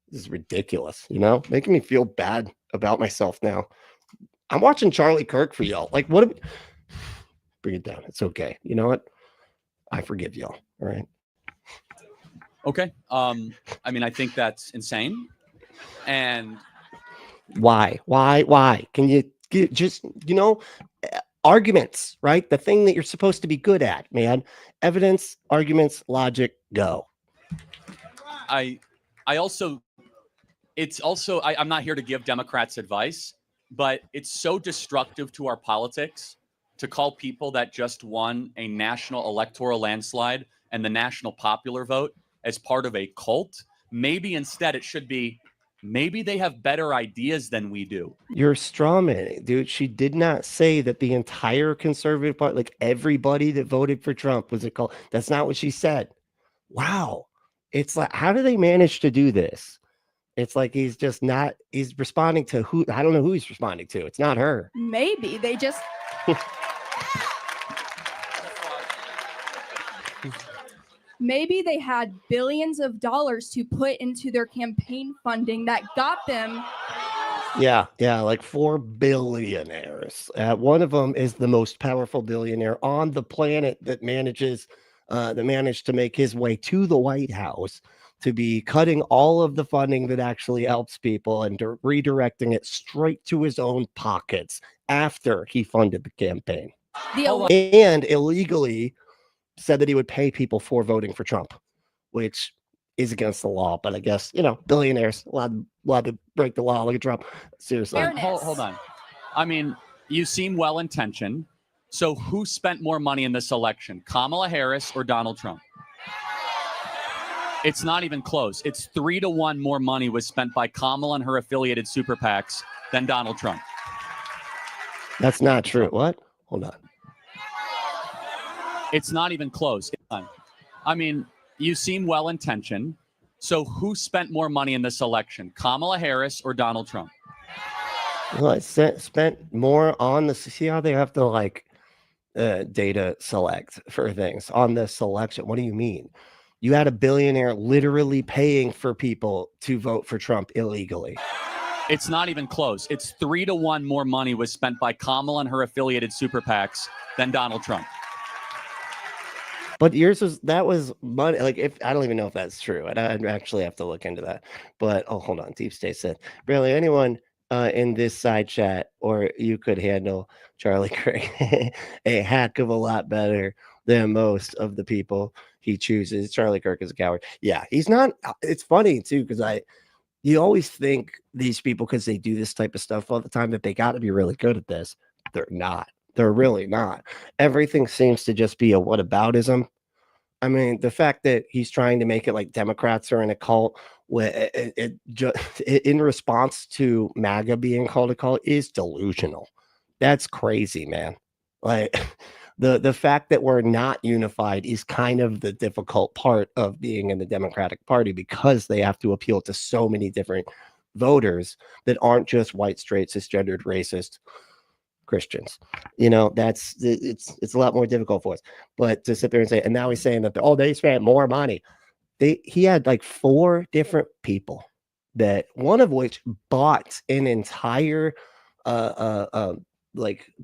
This is ridiculous, making me feel bad about myself now. I'm watching Charlie Kirk for y'all. Like, bring it down. It's okay. You know what? I forgive y'all. All right. Okay. I think that's insane. And why? Can you just, arguments, right? The thing that you're supposed to be good at, man. Evidence, arguments, logic, go. I also, I'm not here to give Democrats advice, but it's so destructive to our politics to call people that just won a national electoral landslide and the national popular vote as part of a cult. Maybe instead it should be, maybe they have better ideas than we do. You're strawmanning, dude. She did not say that the entire conservative party, like everybody that voted for Trump, was a cult. That's not what she said. Wow. It's like, how do they manage to do this? It's like he's responding to who, I don't know who he's responding to. It's not her. Maybe they just maybe they had billions of dollars to put into their campaign funding that got them. Yeah, like 4 billionaires. One of them is the most powerful billionaire on the planet that managed to make his way to the White House, to be cutting all of the funding that actually helps people and redirecting it straight to his own pockets after he funded the campaign. And illegally said that he would pay people for voting for Trump, which is against the law. But I guess, billionaires allowed to break the law. Look at Trump. Seriously. Hold on. I mean, you seem well-intentioned. So who spent more money in this election, Kamala Harris or Donald Trump? It's not even close. It's 3-1 more money was spent by Kamala and her affiliated super PACs than Donald Trump. That's not true. What? Hold on. It's not even close. I mean, you seem well-intentioned. So who spent more money in this election, Kamala Harris or Donald Trump? Well, it spent more on the, see how they have to data select for things on the selection. What do you mean? You had a billionaire literally paying for people to vote for Trump illegally. It's not even close. It's 3-1 more money was spent by Kamala and her affiliated super PACs than Donald Trump. But that was money. Like, if I don't even know if that's true. I'd actually have to look into that. But hold on. Deep State said barely anyone in this side chat, or you could handle Charlie Kirk a heck of a lot better than most of the people he chooses. Charlie Kirk is a coward. Yeah, he's not. It's funny too, because you always think these people, because they do this type of stuff all the time, that they got to be really good at this. They're not. They're really not. Everything seems to just be a whataboutism. I mean, the fact that he's trying to make it like Democrats are in a cult, in response to MAGA being called a cult, is delusional. That's crazy, man. Like, the fact that we're not unified is kind of the difficult part of being in the Democratic Party, because they have to appeal to so many different voters that aren't just white, straight, cisgendered, racist Christians. It's a lot more difficult for us. But to sit there and say, and now he's saying that they spent more money. He had like 4 different people, that one of which bought an entire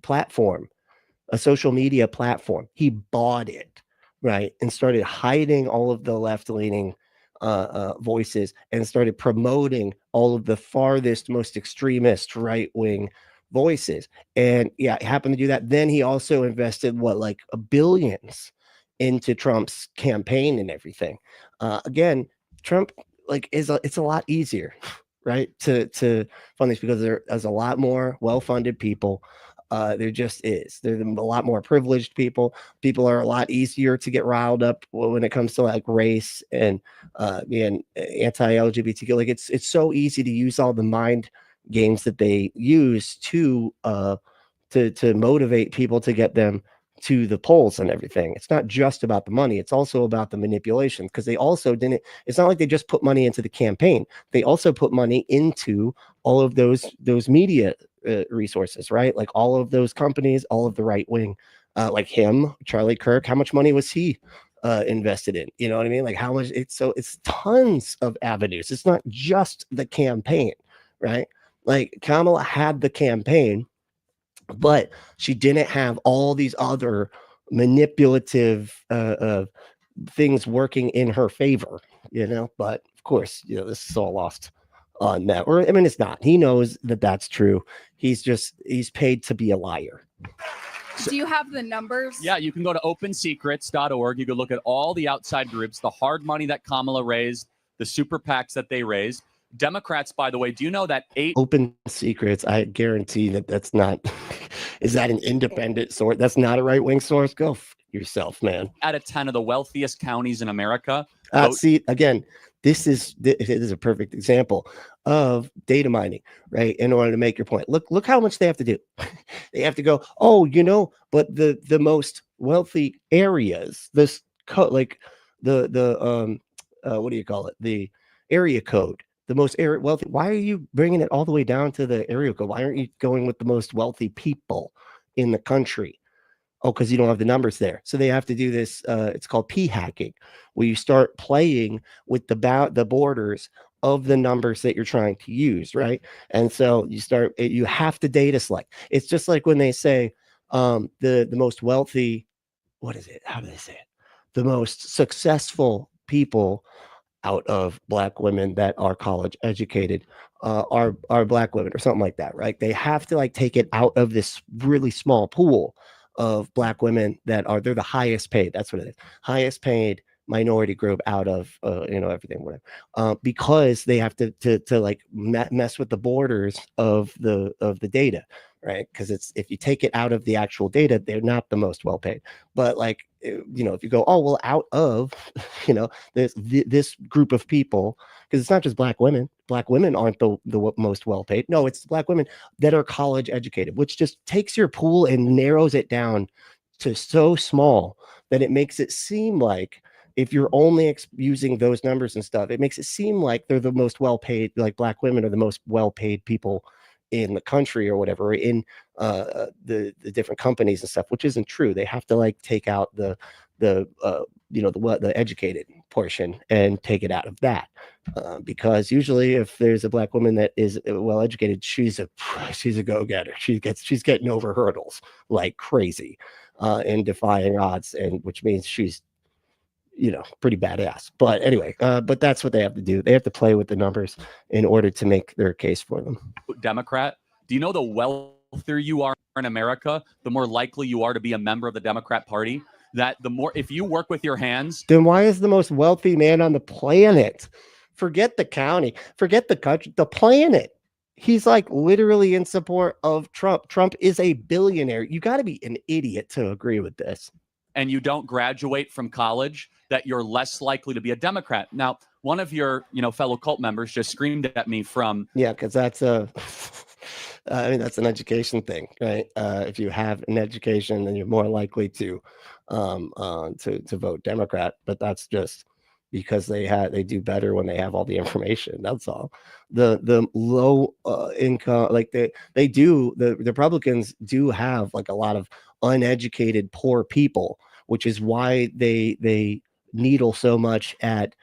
platform, a social media platform. He bought it, right, and started hiding all of the left-leaning voices, and started promoting all of the farthest, most extremist right-wing voices. And yeah, happened to do that. Then he also invested billions into Trump's campaign and everything. Again, Trump it's a lot easier, right, to fund these, because there's a lot more well-funded people. There just is. There's a lot more privileged people. People are a lot easier to get riled up when it comes to race and being anti-LGBTQ. Like, it's so easy to use all the mind games that they use to motivate people to get them to the polls and everything. It's not just about the money. It's also about the manipulation, because they also didn't. It's not like they just put money into the campaign. They also put money into all of those media resources, right? Like all of those companies, all of the right wing, like him, Charlie Kirk. How much money was he invested in? You know what I mean? Like, how much? It's tons of avenues. It's not just the campaign, right? Like, Kamala had the campaign, but she didn't have all these other manipulative things working in her favor, But of course, this is all lost on that. Or, I mean, it's not. He knows that that's true. He's paid to be a liar. Do you have the numbers? Yeah, you can go to opensecrets.org. You can look at all the outside groups, the hard money that Kamala raised, the super PACs that they raised. Democrats, by the way, do you know that Open Secrets, I guarantee that that's not, is that an independent source? That's not a right-wing source? Go yourself, man. out of 10 of the wealthiest counties in America? See, again, it is a perfect example of data mining, right? In order to make your point. Look how much they have to do. They have to go, oh, but the most wealthy areas, like the what do you call it? The area code. The most wealthy. Why are you bringing it all the way down to the area code? Why aren't you going with the most wealthy people in the country? Oh, because you don't have the numbers there. So they have to do this. It's called p hacking, where you start playing with the borders of the numbers that you're trying to use, right? And so you have to data select. It's just like when they say the most wealthy. What is it? How do they say it? The most successful people out of Black women that are college educated are Black women or something like that, right? They have to take it out of this really small pool of Black women they're the highest paid. That's what it is. Highest paid minority group out of everything, whatever, because they have to mess with the borders of the data, right? Because if you take it out of the actual data, they're not the most well paid. But if you go, oh well, out of this group of people, because it's not just Black women. Black women aren't the most well paid. No, it's Black women that are college educated, which just takes your pool and narrows it down to so small that it makes it seem like, if you're only using those numbers and stuff, it makes it seem like they're the most well paid, like Black women are the most well paid people in the country or whatever, in the different companies and stuff, which isn't true. They have to take out the educated portion and take it out of that, because usually if there's a Black woman that is well educated, she's a go-getter. She's getting over hurdles like crazy, and defying odds, and which means she's pretty badass. But anyway, but that's what they have to do. They have to play with the numbers in order to make their case for them. Democrat, do you know the wealthier you are in America, the more likely you are to be a member of the Democrat Party? That the more, if you work with your hands, then why is the most wealthy man on the planet? Forget the county, forget the country, the planet. He's literally in support of Trump. Trump is a billionaire. You got to be an idiot to agree with this. And you don't graduate from college, that you're less likely to be a Democrat. Now, one of your fellow cult members just screamed at me from because that's that's an education thing, right? If you have an education, then you're more likely to vote Democrat. But that's just because they do better when they have all the information. That's all. The low income, the Republicans do have a lot of uneducated poor people, which is why they needle so much at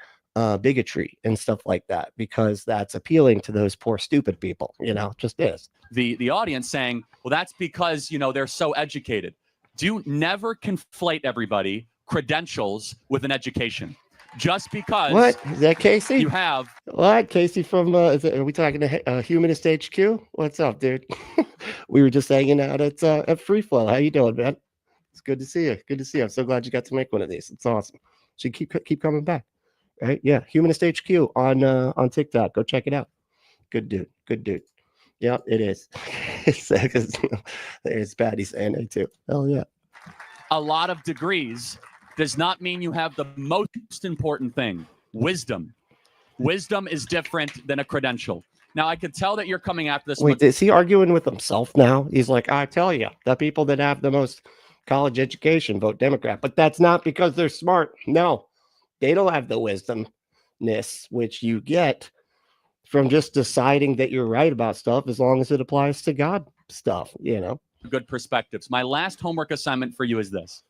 bigotry and stuff like that, because that's appealing to those poor stupid people. Just is. The audience saying, well, that's because they're so educated. Do never conflate everybody credentials with an education. Just because what is that, Casey? You have what, Casey from are we talking to Humanist HQ? What's up, dude? We were just hanging out at Free Flow. How you doing, man? It's good to see you. Good to see you. I'm so glad you got to make one of these. It's awesome. So keep coming back, right? Yeah, Humanist HQ on TikTok. Go check it out. Good dude. Good dude. Yeah, it is. There's Patty saying it too. Hell yeah. A lot of degrees does not mean you have the most important thing, wisdom. Wisdom is different than a credential. Now, I could tell that you're coming after this. Wait, is he arguing with himself now? He's like, I tell you, the people that have the most college education vote Democrat, but that's not because they're smart. No, they don't have the wisdomness, which you get from just deciding that you're right about stuff as long as it applies to God stuff, Good perspectives. My last homework assignment for you is this.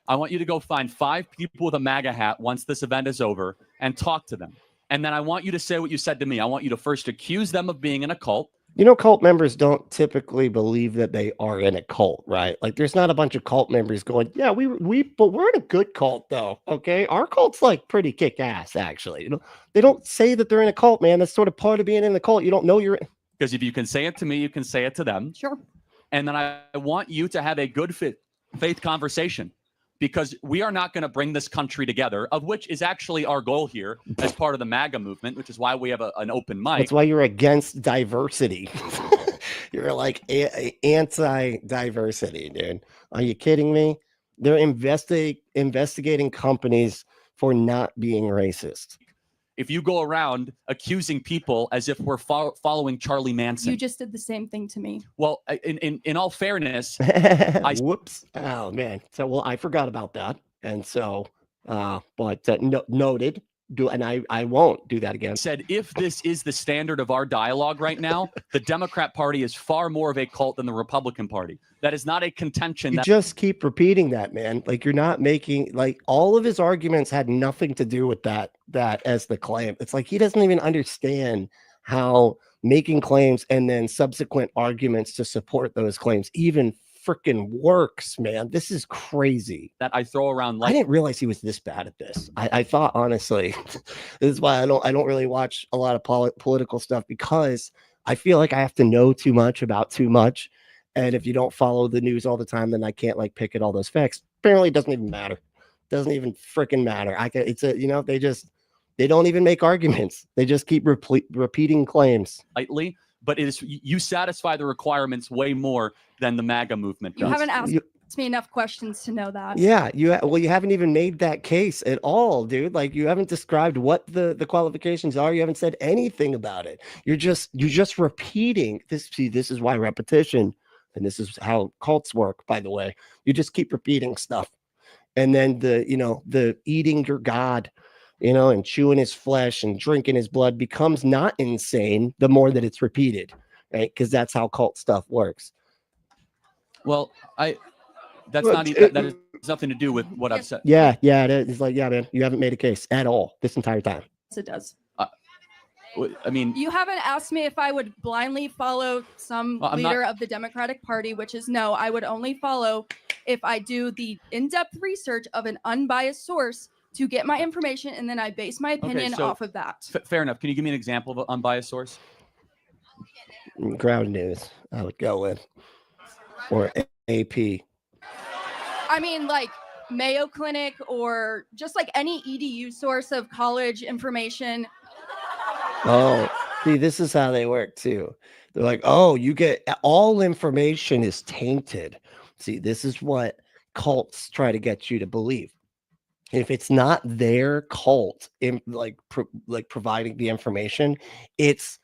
I want you to go find 5 people with a MAGA hat once this event is over and talk to them. And then I want you to say what you said to me. I want you to first accuse them of being in a cult. Cult members don't typically believe that they are in a cult, right? There's not a bunch of cult members going, yeah, but we're in a good cult though. Okay. Our cult's pretty kick ass, actually. They don't say that they're in a cult, man. That's sort of part of being in the cult. You don't know you're in. Because if you can say it to me, you can say it to them. Sure. And then I want you to have a good faith conversation, because we are not going to bring this country together, of which is actually our goal here as part of the MAGA movement, which is why we have an open mic. That's why you're against diversity. You're like anti-diversity, dude. Are you kidding me? They're investigating companies for not being racist. If you go around accusing people as if we're following Charlie Manson. You just did the same thing to me. Well, in all fairness, whoops. Oh man. So well, I forgot about that, and so noted. And I won't do that again. Said if this is the standard of our dialogue right now, the Democrat Party is far more of a cult than the Republican Party. That is not a contention. You just keep repeating that, man. Like you're not making, like, all of his arguments had nothing to do with that as the claim. It's like he doesn't even understand how making claims and then subsequent arguments to support those claims even freaking works, man. This is crazy. That I throw around. Like, I didn't realize he was this bad at this. I thought, honestly, this is why I don't really watch a lot of political stuff, because I feel like I have to know too much about too much. And if you don't follow the news all the time, then I can't like pick at all those facts. Apparently it doesn't even matter. Doesn't even freaking matter. They don't even make arguments. They just keep repeating claims. Lightly, but you satisfy the requirements way more than the MAGA movement does. You haven't asked me enough questions to know that. Yeah, you haven't even made that case at all, dude. Like you haven't described what the qualifications are. You haven't said anything about it. You're just repeating this. See, this is why repetition, and this is how cults work, by the way. You just keep repeating stuff, and then the eating your God, and chewing his flesh and drinking his blood becomes not insane the more that it's repeated, right? Because that's how cult stuff works. Well, that has nothing to do with what I've said. Yeah, it is. It's like, yeah, man, you haven't made a case at all this entire time. Yes, it does. I mean, you haven't asked me if I would blindly follow some leader of the Democratic Party, which is no. I would only follow if I do the in-depth research of an unbiased source to get my information, and then I base my opinion off of that. Fair enough. Can you give me an example of an unbiased source? Ground News, I would go with, or AP. I mean, like Mayo Clinic, or just like any EDU source of college information. Oh, see, this is how they work too. They're like, oh, you get all information is tainted. See, this is what cults try to get you to believe. If it's not their cult providing the information, that's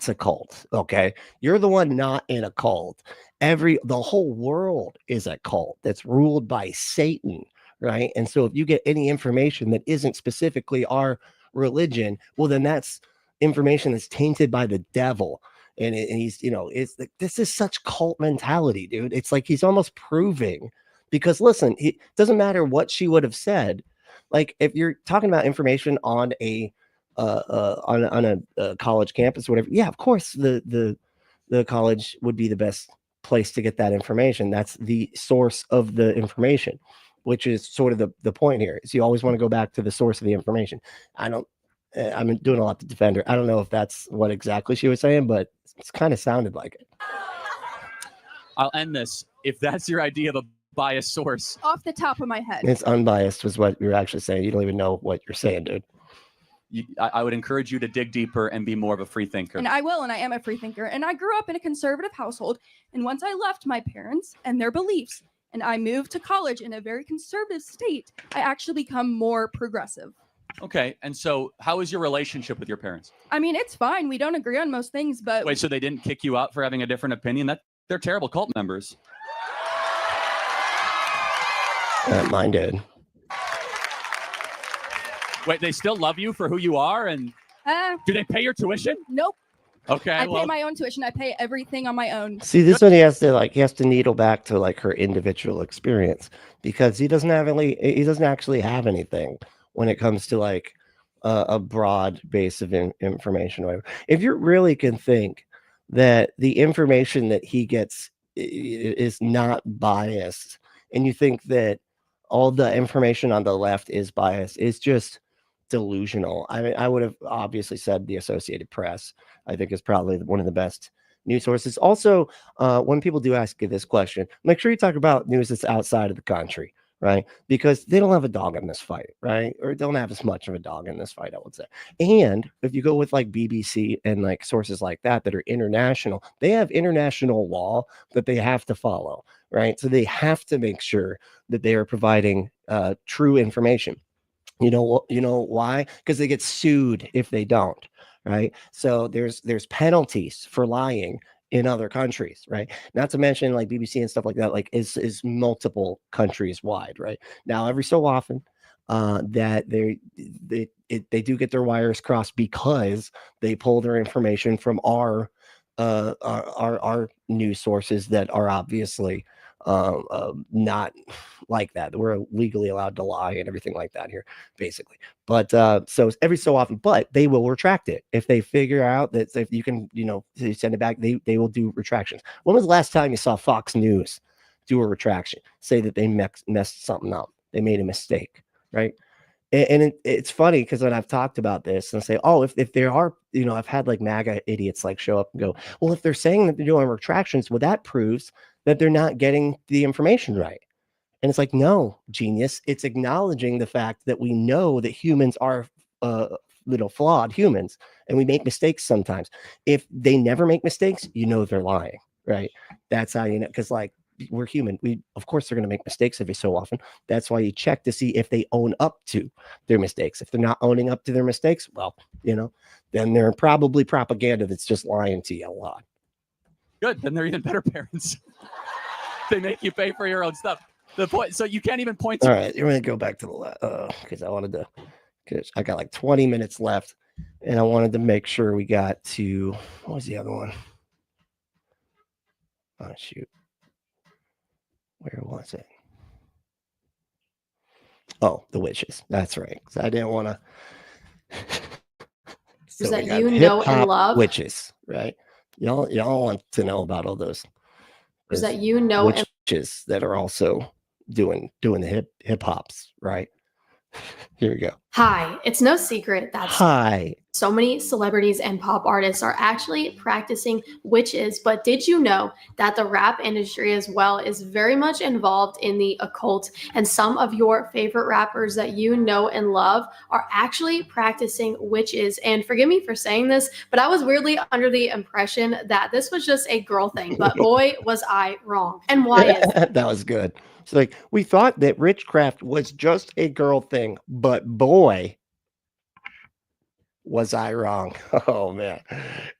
a cult. Okay, you're the one not in a cult. The whole world is a cult that's ruled by Satan, right? And so if you get any information that isn't specifically our religion, well, then that's information that's tainted by the devil. And he's, it's like, this is such cult mentality, dude. It's like he's almost proving. Because listen, it doesn't matter what she would have said. Like if you're talking about information on a college campus or whatever, yeah, of course the college would be the best place to get that information. That's the source of the information, which is sort of the point here. Is you always want to go back to the source of the information. I'm doing a lot to defend her. I don't know if that's what exactly she was saying, but it's kind of sounded like it. I'll end this. If that's your idea of a biased source, off the top of my head, it's unbiased was what you're actually saying. You don't even know what you're saying, dude. I would encourage you to dig deeper and be more of a free thinker. And I will, and I am a free thinker. And I grew up in a conservative household. And once I left my parents and their beliefs, and I moved to college in a very conservative state, I actually become more progressive. Okay, and so how is your relationship with your parents? I mean, it's fine. We don't agree on most things, but wait, so they didn't kick you out for having a different opinion? They're terrible cult members. Mine did. Wait, they still love you for who you are, and do they pay your tuition? Nope. Okay, I pay my own tuition. I pay everything on my own. See, this one he has to needle back to like her individual experience, because he doesn't actually have anything when it comes to like a broad base of information. Or whatever. If you really can think that the information that he gets is not biased, and you think that all the information on the left is biased, it's just delusional. I mean, I would have obviously said the Associated Press, I think, is probably one of the best news sources. Also, when people do ask you this question, make sure you talk about news that's outside of the country, right? Because they don't have a dog in this fight, right? Or don't have as much of a dog in this fight, I would say. And if you go with like BBC and like sources like that that are international, they have international law that they have to follow, right? So they have to make sure that they are providing true information. You know why? Because they get sued if they don't, right? So there's penalties for lying in other countries, right? Not to mention like BBC and stuff like that, like is multiple countries wide, right? Now every so often that they do get their wires crossed because they pull their information from our news sources that are obviously not like that. We're legally allowed to lie and everything like that here, basically. But so every so often, but they will retract it if they figure out that if you can, send it back, they will do retractions. When was the last time you saw Fox News do a retraction, say that they messed something up, they made a mistake, right? And it's funny because when I've talked about this and say, oh, if there are, I've had like MAGA idiots like show up and go, well, if they're saying that they're doing retractions, well, that proves that they're not getting the information right. And it's like, no, genius. It's acknowledging the fact that we know that humans are flawed humans and we make mistakes sometimes. If they never make mistakes, they're lying, right? That's how you know, because like we're human. Of course, they're going to make mistakes every so often. That's why you check to see if they own up to their mistakes. If they're not owning up to their mistakes, well, then they're probably propaganda that's just lying to you a lot. Good. Then they're even better parents. They make you pay for your own stuff. The point, so you can't even point to. All right, you're going to go back to the because I got like 20 minutes left, and I wanted to make sure we got to what was the other one? Oh shoot, where was it? Oh, the witches. That's right. Because I didn't want to. So that and love witches, right? Y'all want to know about all those. Is that witches that are also doing the hip hops, right? Here we go. Hi, it's no secret that so many celebrities and pop artists are actually practicing witches, but did you know that the rap industry as well is very much involved in the occult, and some of your favorite rappers that you know and love are actually practicing witches? And forgive me for saying this, but I was weirdly under the impression that this was just a girl thing, but boy, was I wrong. And why is that? That was good. It's like, we thought that witchcraft was just a girl thing, but boy, was I wrong. Oh, man.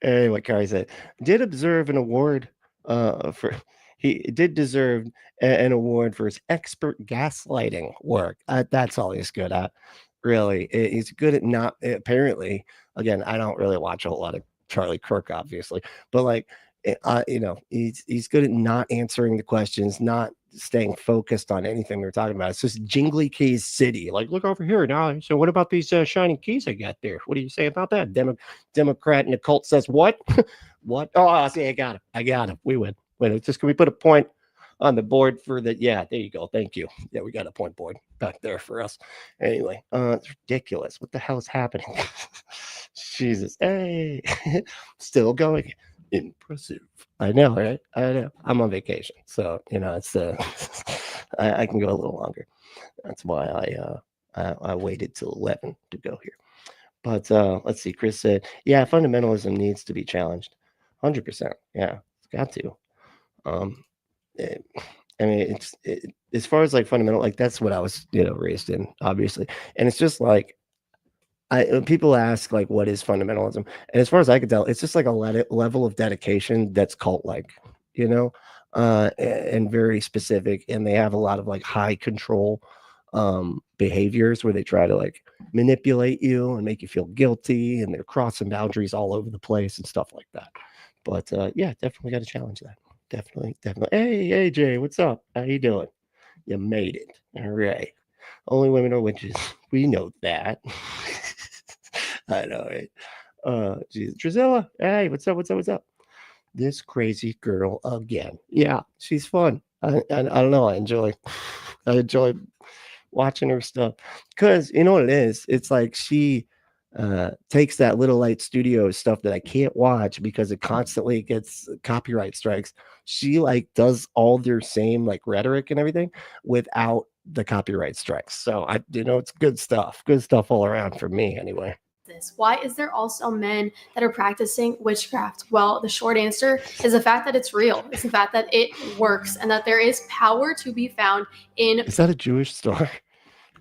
Anyway, Kari said, did observe an award he did deserve an award for his expert gaslighting work. That's all he's good at, really. He's good at not, apparently, again, I don't really watch a whole lot of Charlie Kirk, obviously, but like, he's good at not answering the questions, not staying focused on anything we're talking about. It's just Jingly Keys City. Like, look over here now. So what about these shiny keys I got there? What do you say about that? Democrat in the cult says what? What? Oh, I see. I got him. We win. Wait, just can we put a point on the board for the? Yeah, there you go. Thank you. Yeah, we got a point board back there for us. Anyway, it's ridiculous. What the hell is happening? Jesus. Hey, still going. Impressive. I know, right? I know. I'm on vacation, so it's I can go a little longer. That's why I waited till 11 to go here. But let's see. Chris said, "Yeah, fundamentalism needs to be challenged, 100%. Yeah, it's got to. I mean, as far as like fundamental, like that's what I was raised in, obviously, and it's just like." People ask like, what is fundamentalism? And as far as I can tell, it's just like a level of dedication that's cult-like, and very specific. And they have a lot of like high control behaviors where they try to like manipulate you and make you feel guilty, and they're crossing boundaries all over the place and stuff like that. But yeah, definitely got to challenge that. Definitely. Hey, AJ, what's up? How you doing? You made it. All right. Only women are witches. We know that. I know, right? Geez. Drizella, hey, what's up? This crazy girl again. Yeah, she's fun. I don't know. I enjoy watching her stuff because you know what it is. It's like she takes that Little Light Studios stuff that I can't watch because it constantly gets copyright strikes. She like does all their same like rhetoric and everything without the copyright strikes. So it's good stuff all around for me anyway. This. Why is there also men that are practicing witchcraft? Well, the short answer is the fact that it's real. It's the fact that it works and that there is power to be found in. Is that a Jewish star?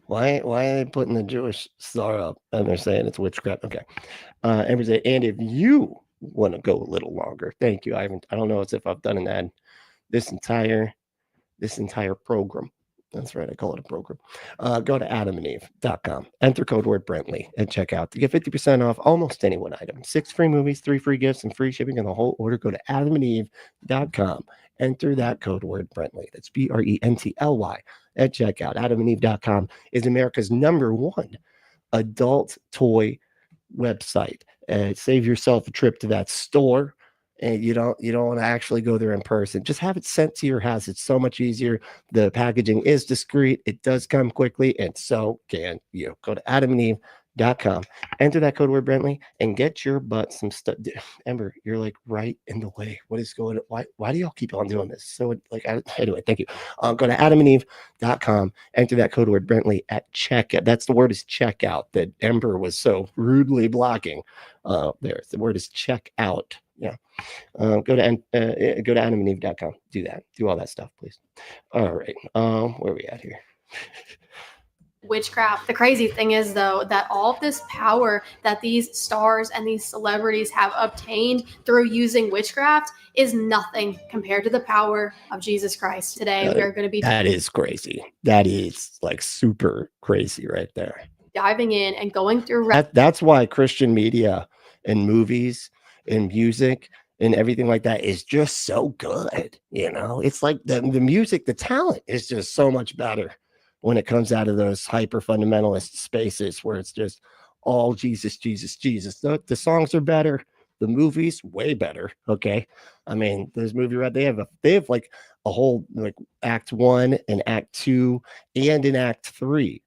Why are they putting the Jewish star up and they're saying it's witchcraft? Okay. And if you want to go a little longer, thank you. I don't know as if I've done an ad this entire program. That's right. I call it a program. Go to adamandeve.com. Enter code word Brentley at checkout to get 50% off almost any one item. 6 free movies, 3 free gifts, and free shipping on the whole order. Go to adamandeve.com. Enter that code word Brentley. That's BRENTLY at checkout. Adamandeve.com is America's #1 adult toy website. Save yourself a trip to that store. And you don't want to actually go there in person. Just have it sent to your house. It's so much easier. The packaging is discreet. It does come quickly, and so can you. Go to adamandeve.com, enter that code word Brentley, and get your butt some stuff. Ember, you're like right in the way. What is going on? Why do y'all keep on doing this? So anyway, thank you. Go to adamandeve.com, enter that code word Brentley at checkout. That's the word is checkout that Ember was so rudely blocking. There, the word is checkout. Yeah. Go to adamandeve.com. Do that. Do all that stuff, please. All right. Where are we at here? Witchcraft. The crazy thing is, though, that all of this power that these stars and these celebrities have obtained through using witchcraft is nothing compared to the power of Jesus Christ. Today, we're going to be that is crazy. That is like super crazy right there. Diving in and going through. That's why Christian media and movies and music and everything like that is just so good. It's like the music, the talent is just so much better when it comes out of those hyper fundamentalist spaces where it's just all Jesus, Jesus, Jesus. The songs are better. The movies way better. Okay. I mean, there's movie right. They have like a whole like act 1 and act 2 and in act 3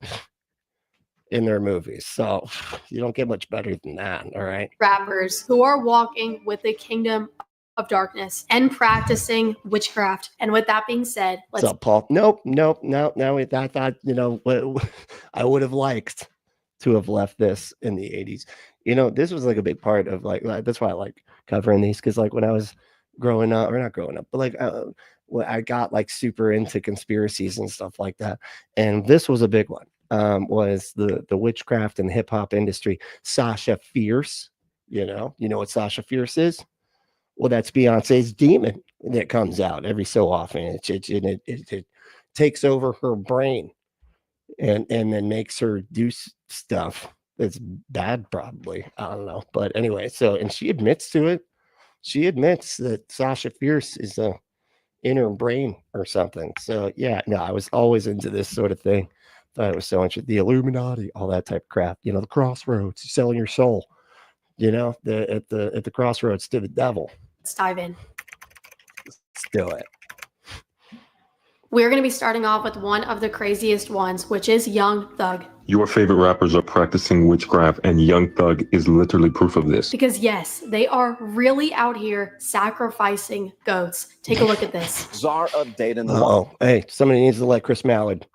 in their movies. So you don't get much better than that. All right. Rappers who are walking with the kingdom of darkness and practicing witchcraft. And with that being said, what's up, Paul? Nope. I thought, what I would have liked to have left this in the 80s. This was like a big part of like that's why I like covering these, because like when I was growing up, or not growing up, but like I got like super into conspiracies and stuff like that. And this was a big one. Was the witchcraft and hip hop industry. Sasha Fierce, you know what Sasha Fierce is? Well, that's Beyonce's demon that comes out every so often. It takes over her brain and then makes her do stuff that's bad, probably. I don't know, but anyway. So, and she admits to it. She admits that Sasha Fierce is in her brain or something. So yeah, no, I was always into this sort of thing. Thought it was so interesting. The Illuminati, all that type of crap. The crossroads, selling your soul. At the crossroads to the devil. Let's dive in. Let's do it. We're going to be starting off with one of the craziest ones, which is Young Thug. Your favorite rappers are practicing witchcraft, and Young Thug is literally proof of this. Because yes, they are really out here sacrificing goats. Take a look at this. Czar update in the hey, somebody needs to let Chris Mallard.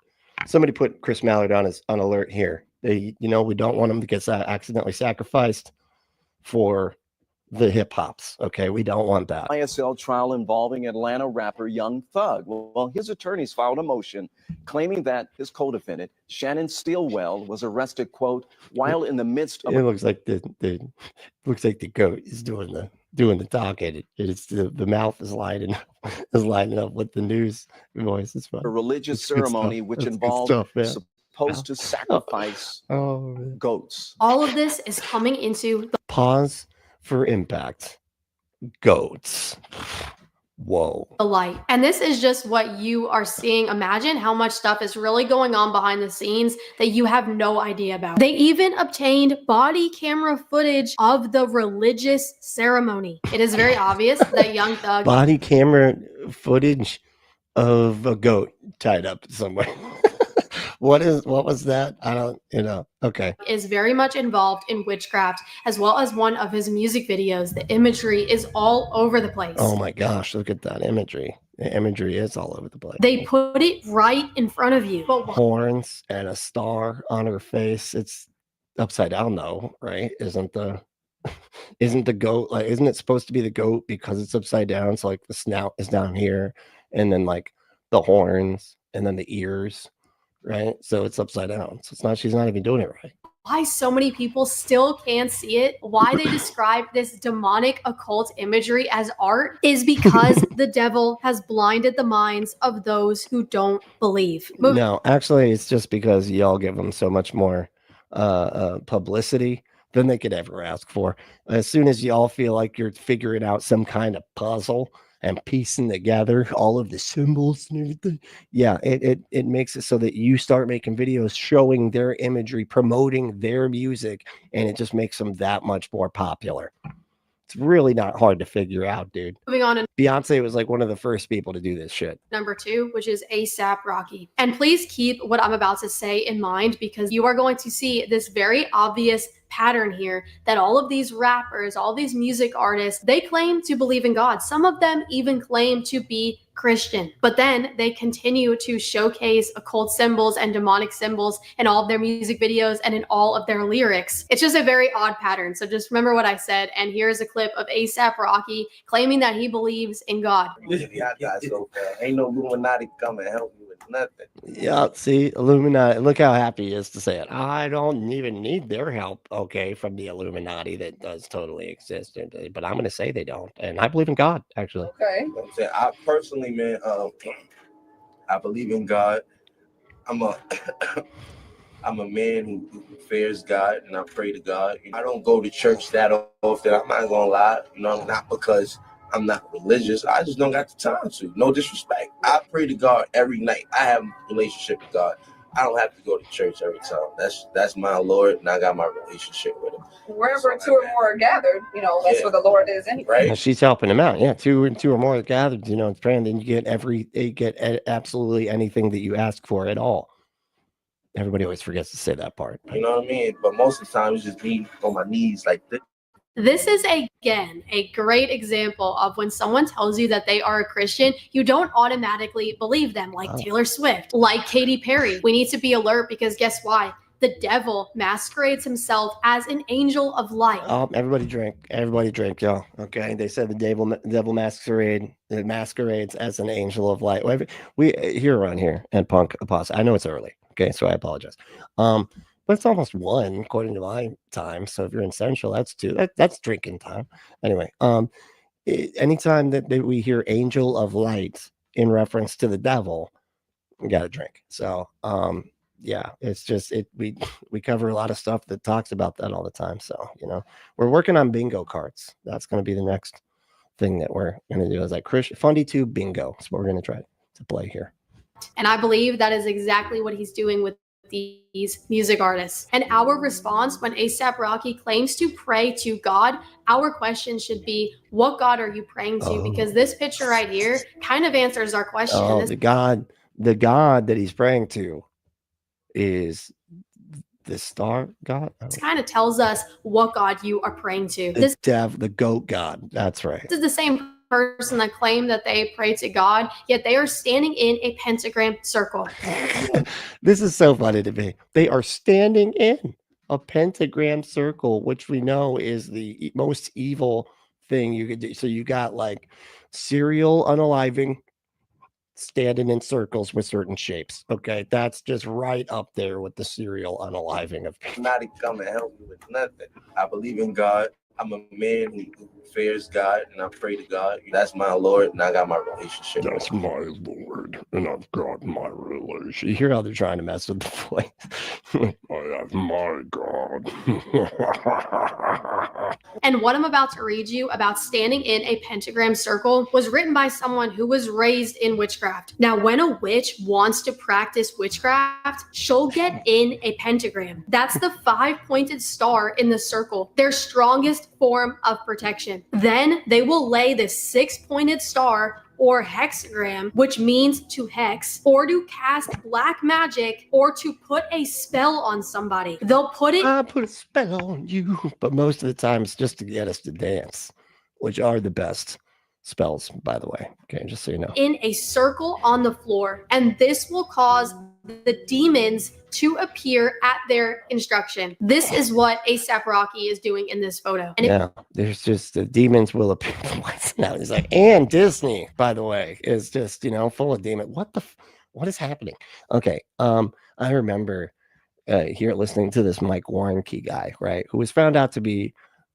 Somebody put Chris Mallard on alert here. We don't want him to get accidentally sacrificed for the hip hops. Okay, we don't want that. ISL trial involving Atlanta rapper Young Thug. Well, his attorneys filed a motion claiming that his co-defendant Shannon Steelwell was arrested, quote, while in the midst of. It looks like the goat is doing the talking. It's the mouth is lining up with the news voice. It's fun. A religious ceremony which involved supposed to sacrifice goats. All of this is coming into the pause for impact. Goats. Whoa. The light. And this is just what you are seeing. Imagine how much stuff is really going on behind the scenes that you have no idea about. They even obtained body camera footage of the religious ceremony. It is very obvious that Young Thug. Body camera footage of a goat tied up somewhere. What was that? I don't, okay. Is very much involved in witchcraft, as well as one of his music videos. The imagery is all over the place. Oh my gosh, look at that imagery. The imagery is all over the place. They put it right in front of you. But horns and a star on her face. It's upside down though, right? Isn't the goat, like, isn't it supposed to be the goat because it's upside down? So like the snout is down here, and then like the horns, and then the ears, right? So it's upside down. So it's not, she's not even doing it right. why so many people still can't see it, why they describe this demonic occult imagery as art, is because the devil has blinded the minds of those who don't believe. No, actually, it's just because y'all give them so much more publicity than they could ever ask for. As soon as y'all feel like you're figuring out some kind of puzzle and piecing together all of the symbols and everything, yeah, it makes it so that you start making videos showing their imagery, promoting their music, and it just makes them that much more popular. It's really not hard to figure out, dude. Moving on to Beyonce was like one of the first people to do this shit. number 2, which is ASAP Rocky. And please keep what I'm about to say in mind, because you are going to see this very obvious pattern here that all of these rappers, all these music artists, they claim to believe in God. Some of them even claim to be Christian, but then they continue to showcase occult symbols and demonic symbols in all of their music videos and in all of their lyrics. It's just a very odd pattern. So just remember what I said. And here's a clip of ASAP Rocky claiming that he believes in God. Ain't no Illuminati come and help me with nothing. Yeah, see, Illuminati, look how happy he is to say it. I don't even need their help, okay, from the Illuminati that does totally exist. But I'm going to say they don't. And I believe in God, actually. Okay. I personally, man, I believe in God. I'm a man who fears God, and I pray to God. I don't go to church that often. I'm not gonna lie, not because I'm not religious. I just don't got the time to. No disrespect. I pray to God every night. I have a relationship with God. I don't have to go to church every time. That's my Lord, and I got my relationship with him. Wherever two or more are gathered, that's where the Lord is anyway. Right. Well, she's helping him out. Yeah, two or more gathered, it's praying, then you get absolutely anything that you ask for at all. Everybody always forgets to say that part. You know what I mean? But most of the time, it's just me on my knees like this. This is, again, a great example of when someone tells you that they are a Christian, you don't automatically believe them, like Taylor Swift, like Katy Perry. We need to be alert, because guess why? The devil masquerades himself as an angel of light. Everybody drink, y'all. Okay, they said the devil masquerades as an angel of light. We here around here and Punk Apostate. I know it's early, okay, so I apologize. But it's almost 1 according to my time. So if you're in Central, that's 2. That's drinking time. Anyway, anytime that we hear angel of light in reference to the devil, we got to drink. So yeah, it's just we cover a lot of stuff that talks about that all the time. So we're working on bingo cards. That's going to be the next thing that we're going to do, is like Fundie Tube bingo. That's what we're going to try to play here. And I believe that is exactly what he's doing with these music artists. And our response when ASAP Rocky claims to pray to God, our question should be, what God are you praying to? Because this picture right here kind of answers our question. The God that he's praying to is the star God. This kind of tells us what God you are praying to. The goat God. That's right. This is the same person that claimed that they pray to God, yet they are standing in a pentagram circle. This is so funny to me. They are standing in a pentagram circle, which we know is the most evil thing you could do. So you got like serial unaliving, standing in circles with certain shapes. Okay, that's just right up there with the serial unaliving of people. Not come and help me with nothing. I believe in God. I'm a man who fears God, and I pray to God. That's my Lord, and I got my relationship. That's my Lord, and I've got my relationship. You hear how they're trying to mess with the voice? I have my God. And what I'm about to read you about standing in a pentagram circle was written by someone who was raised in witchcraft. Now, when a witch wants to practice witchcraft, she'll get in a pentagram. That's the 5-pointed star in the circle, their strongest form of protection. Then they will lay the 6-pointed star or hexagram, which means to hex, or to cast black magic, or to put a spell on somebody. They'll put it. I put a spell on you. But most of the time, it's just to get us to dance, which are the best spells, by the way. Okay, just so you know. In a circle on the floor, and this will cause the demons to appear at their instruction. This is what ASAP Rocky is doing in this photo. And Yeah, there's just the demons will appear. Now he's like, and Disney, by the way, is just, you know, full of demon. What is happening? Okay, I remember here listening to this Mike Warnke guy, right, who was found out to be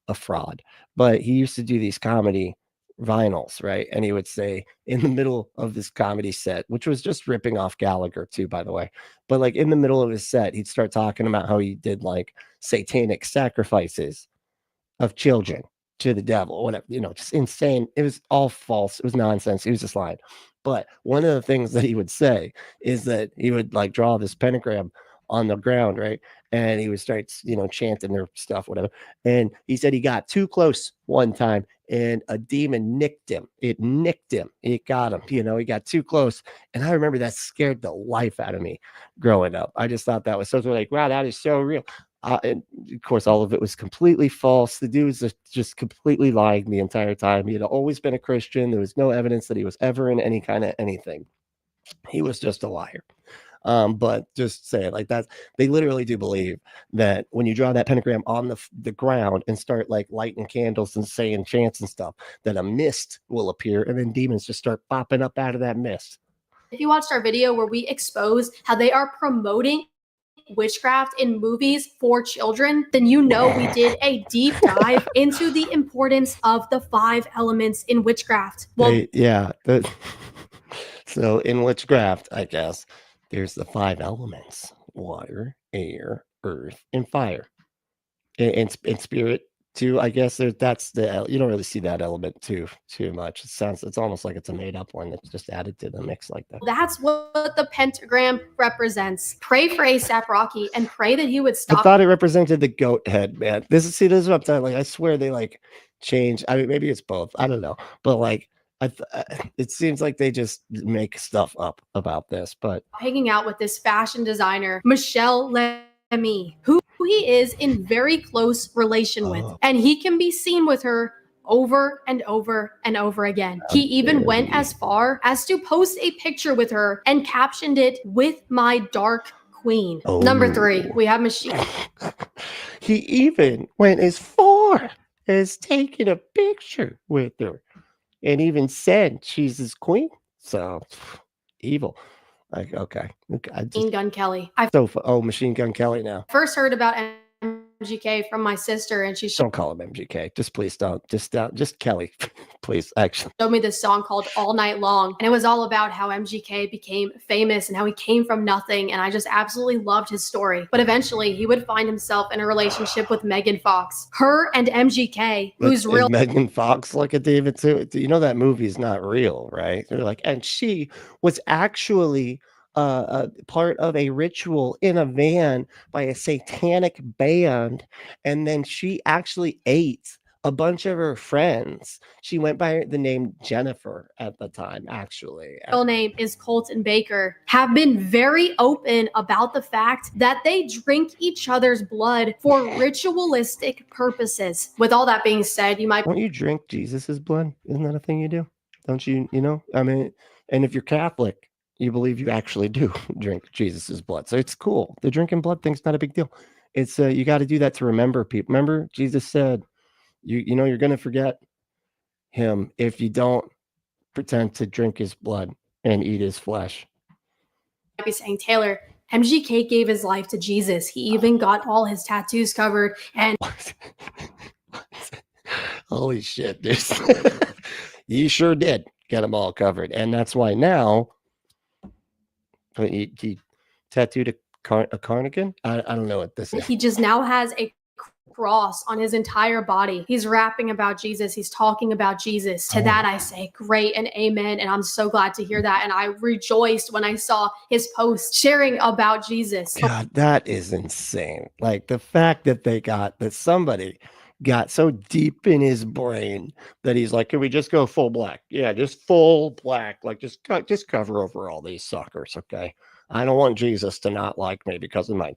a fraud, but he used to do these comedy vinyls, right? And he would say in the middle of this comedy set, which was just ripping off Gallagher too, by the way, but like in the middle of his set, he'd start talking about how he did like satanic sacrifices of children to the devil, whatever, you know, just insane. It was all false. It was nonsense. He was just lying. But one of the things that he would say is that he would like draw this pentagram on the ground, right? And he would start, you know, chanting their stuff, whatever. And he said he got too close one time and a demon nicked him. It nicked him. It got him, you know, he got too close. And I remember that scared the life out of me growing up. I just thought that was so like, wow, that is so real. And of course, all of it was completely false. The dude was just completely lying the entire time. He had always been a Christian. There was no evidence that he was ever in any kind of anything. He was just a liar. But just say it like that. They literally do believe that when you draw that pentagram on the ground and start like lighting candles and saying chants and stuff, that a mist will appear and then demons just start popping up out of that mist. if you watched our video where we expose how they are promoting witchcraft in movies for children, then you know we did a deep dive into the importance of the 5 elements in witchcraft. Well, So in witchcraft, I guess, there's the 5 elements: water, air, earth, and fire. And spirit too, I guess. That's the, you don't really see that element too much. It's almost like it's a made up one that's just added to the mix like that. that's what the pentagram represents. Pray for ASAP Rocky and pray that he would stop. I thought it represented the goat head, man. This is what I'm saying. Like, I swear they like change. I mean, maybe it's both. I don't know, but like, it seems like they just make stuff up about this. But hanging out with this fashion designer, Michelle Lemmy, who he is in very close relation with, and he can be seen with her over and over and over again. He even went as far as to post a picture with her and captioned it, "With my dark queen." Number 3, we have Machine. He even went as far as taking a picture with her and even said she's his queen. So evil. Like, okay. Machine Gun Kelly. Machine Gun Kelly now. First heard about MGK from my sister, and she Don't call him MGK. Just please don't. Just Kelly, please. Actually, showed me this song called All Night Long, and it was all about how MGK became famous and how he came from nothing, and I just absolutely loved his story. But eventually he would find himself in a relationship with Megan Fox. Her and MGK, who's real. Megan Fox like a David too. You know that movie's not real, right? They're like, and she was actually part of a ritual in a van by a satanic band, and then she actually ate a bunch of her friends. She went by the name Jennifer at the time, actually. Real name is Colton Baker, have been very open about the fact that they drink each other's blood for ritualistic purposes. With all that being said, you might... Don't you drink Jesus's blood? Isn't that a thing you do? Don't you, I mean, and if you're Catholic, you believe you actually do drink Jesus's blood. So it's cool. The drinking blood thing's not a big deal. It's you got to do that to remember people. Remember, Jesus said, you know, you're going to forget him if you don't pretend to drink his blood and eat his flesh. I'd be saying, Taylor, MGK gave his life to Jesus. He even got all his tattoos covered. And holy shit, dude. He sure did get them all covered. And that's why now he tattooed a cardigan. I don't know what this is. He just now has a cross on his entire body. He's rapping about Jesus. He's talking about Jesus. To that I say great and amen. And I'm so glad to hear that. And I rejoiced when I saw his post sharing about Jesus. God, that is insane. Like the fact that somebody got so deep in his brain that he's like, can we just go full black? Yeah, just full black. Like just cover over all these suckers, okay? I don't want Jesus to not like me because of my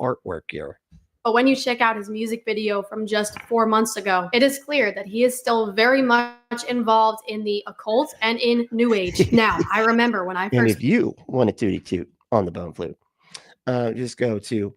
artwork here. But when you check out his music video from just 4 months ago, it is clear that he is still very much involved in the occult and in New Age. Now, I remember when I And first if you want a tootie toot on the bone flute, just go to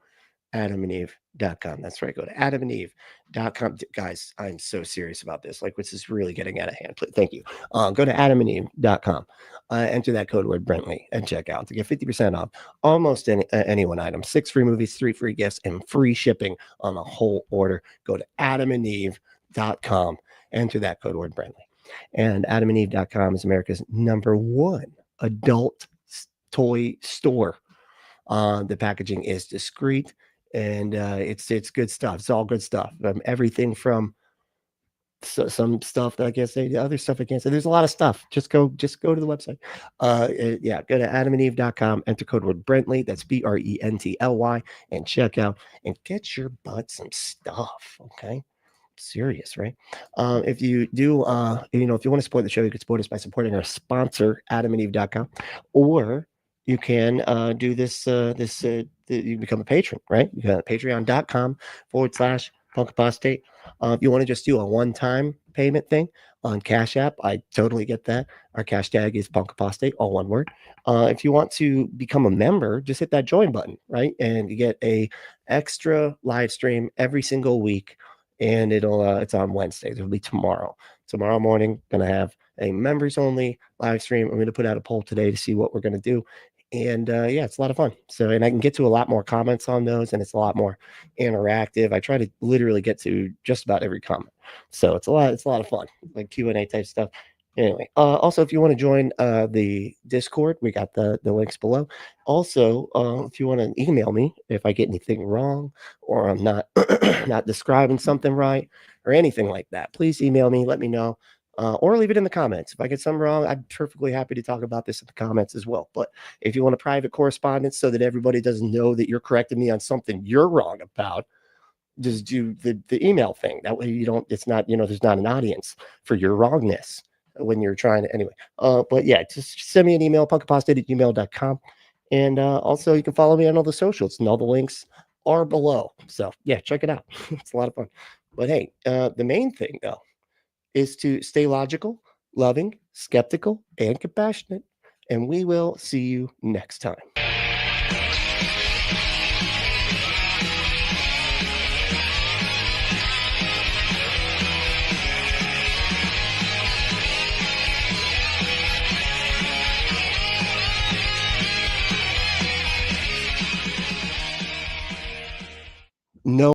adamandeve.com. That's right. Go to adamandeve.com. Guys, I'm so serious about this. Like, this is really getting out of hand. Thank you. Go to adamandeve.com. Enter that code word Brentley and check out to get 50% off almost any one item. 6 free movies, 3 free gifts, and free shipping on the whole order. Go to adamandeve.com. Enter that code word Brentley. And adamandeve.com is America's #1 adult toy store. The packaging is discreet, and it's good stuff. It's all good stuff. Everything from some stuff that I can't say, the other stuff I can't say. There's a lot of stuff. Just go to the website. Yeah, go to adamandeve.com, enter code word Brentley, that's BRENTLY, and check out and get your butt some stuff. Okay. Serious, right? If you do, if you want to support the show, you can support us by supporting our sponsor, adamandeve.com, or you can do this. You can become a patron, right? You can patreon.com/Apostate. If you want to just do a one-time payment thing on Cash App, I totally get that. Our cash tag is Apostate, all one word. If you want to become a member, just hit that join button, right? And you get a extra live stream every single week. And it's on Wednesdays. It'll be tomorrow morning. Gonna have a members only live stream. I'm gonna put out a poll today to see what we're gonna do. And yeah, it's a lot of fun. So, and I can get to a lot more comments on those, and it's a lot more interactive. I try to literally get to just about every comment. So it's a lot of fun, like Q&A type stuff. Anyway, also, if you want to join the Discord, we got the links below. Also, if you want to email me if I get anything wrong or I'm not not describing something right or anything like that, please email me, let me know, or leave it in the comments. If I get something wrong, I'm perfectly happy to talk about this in the comments as well. But if you want a private correspondence so that everybody doesn't know that you're correcting me on something you're wrong about, just do the email thing. That way you don't, it's not, there's not an audience for your wrongness when you're trying to, anyway. But yeah, just send me an email, punkapostate@gmail.com. And also you can follow me on all the socials, and all the links are below. So yeah, check it out. It's a lot of fun. But hey, the main thing though is to stay logical, loving, skeptical, and compassionate. And we will see you next time.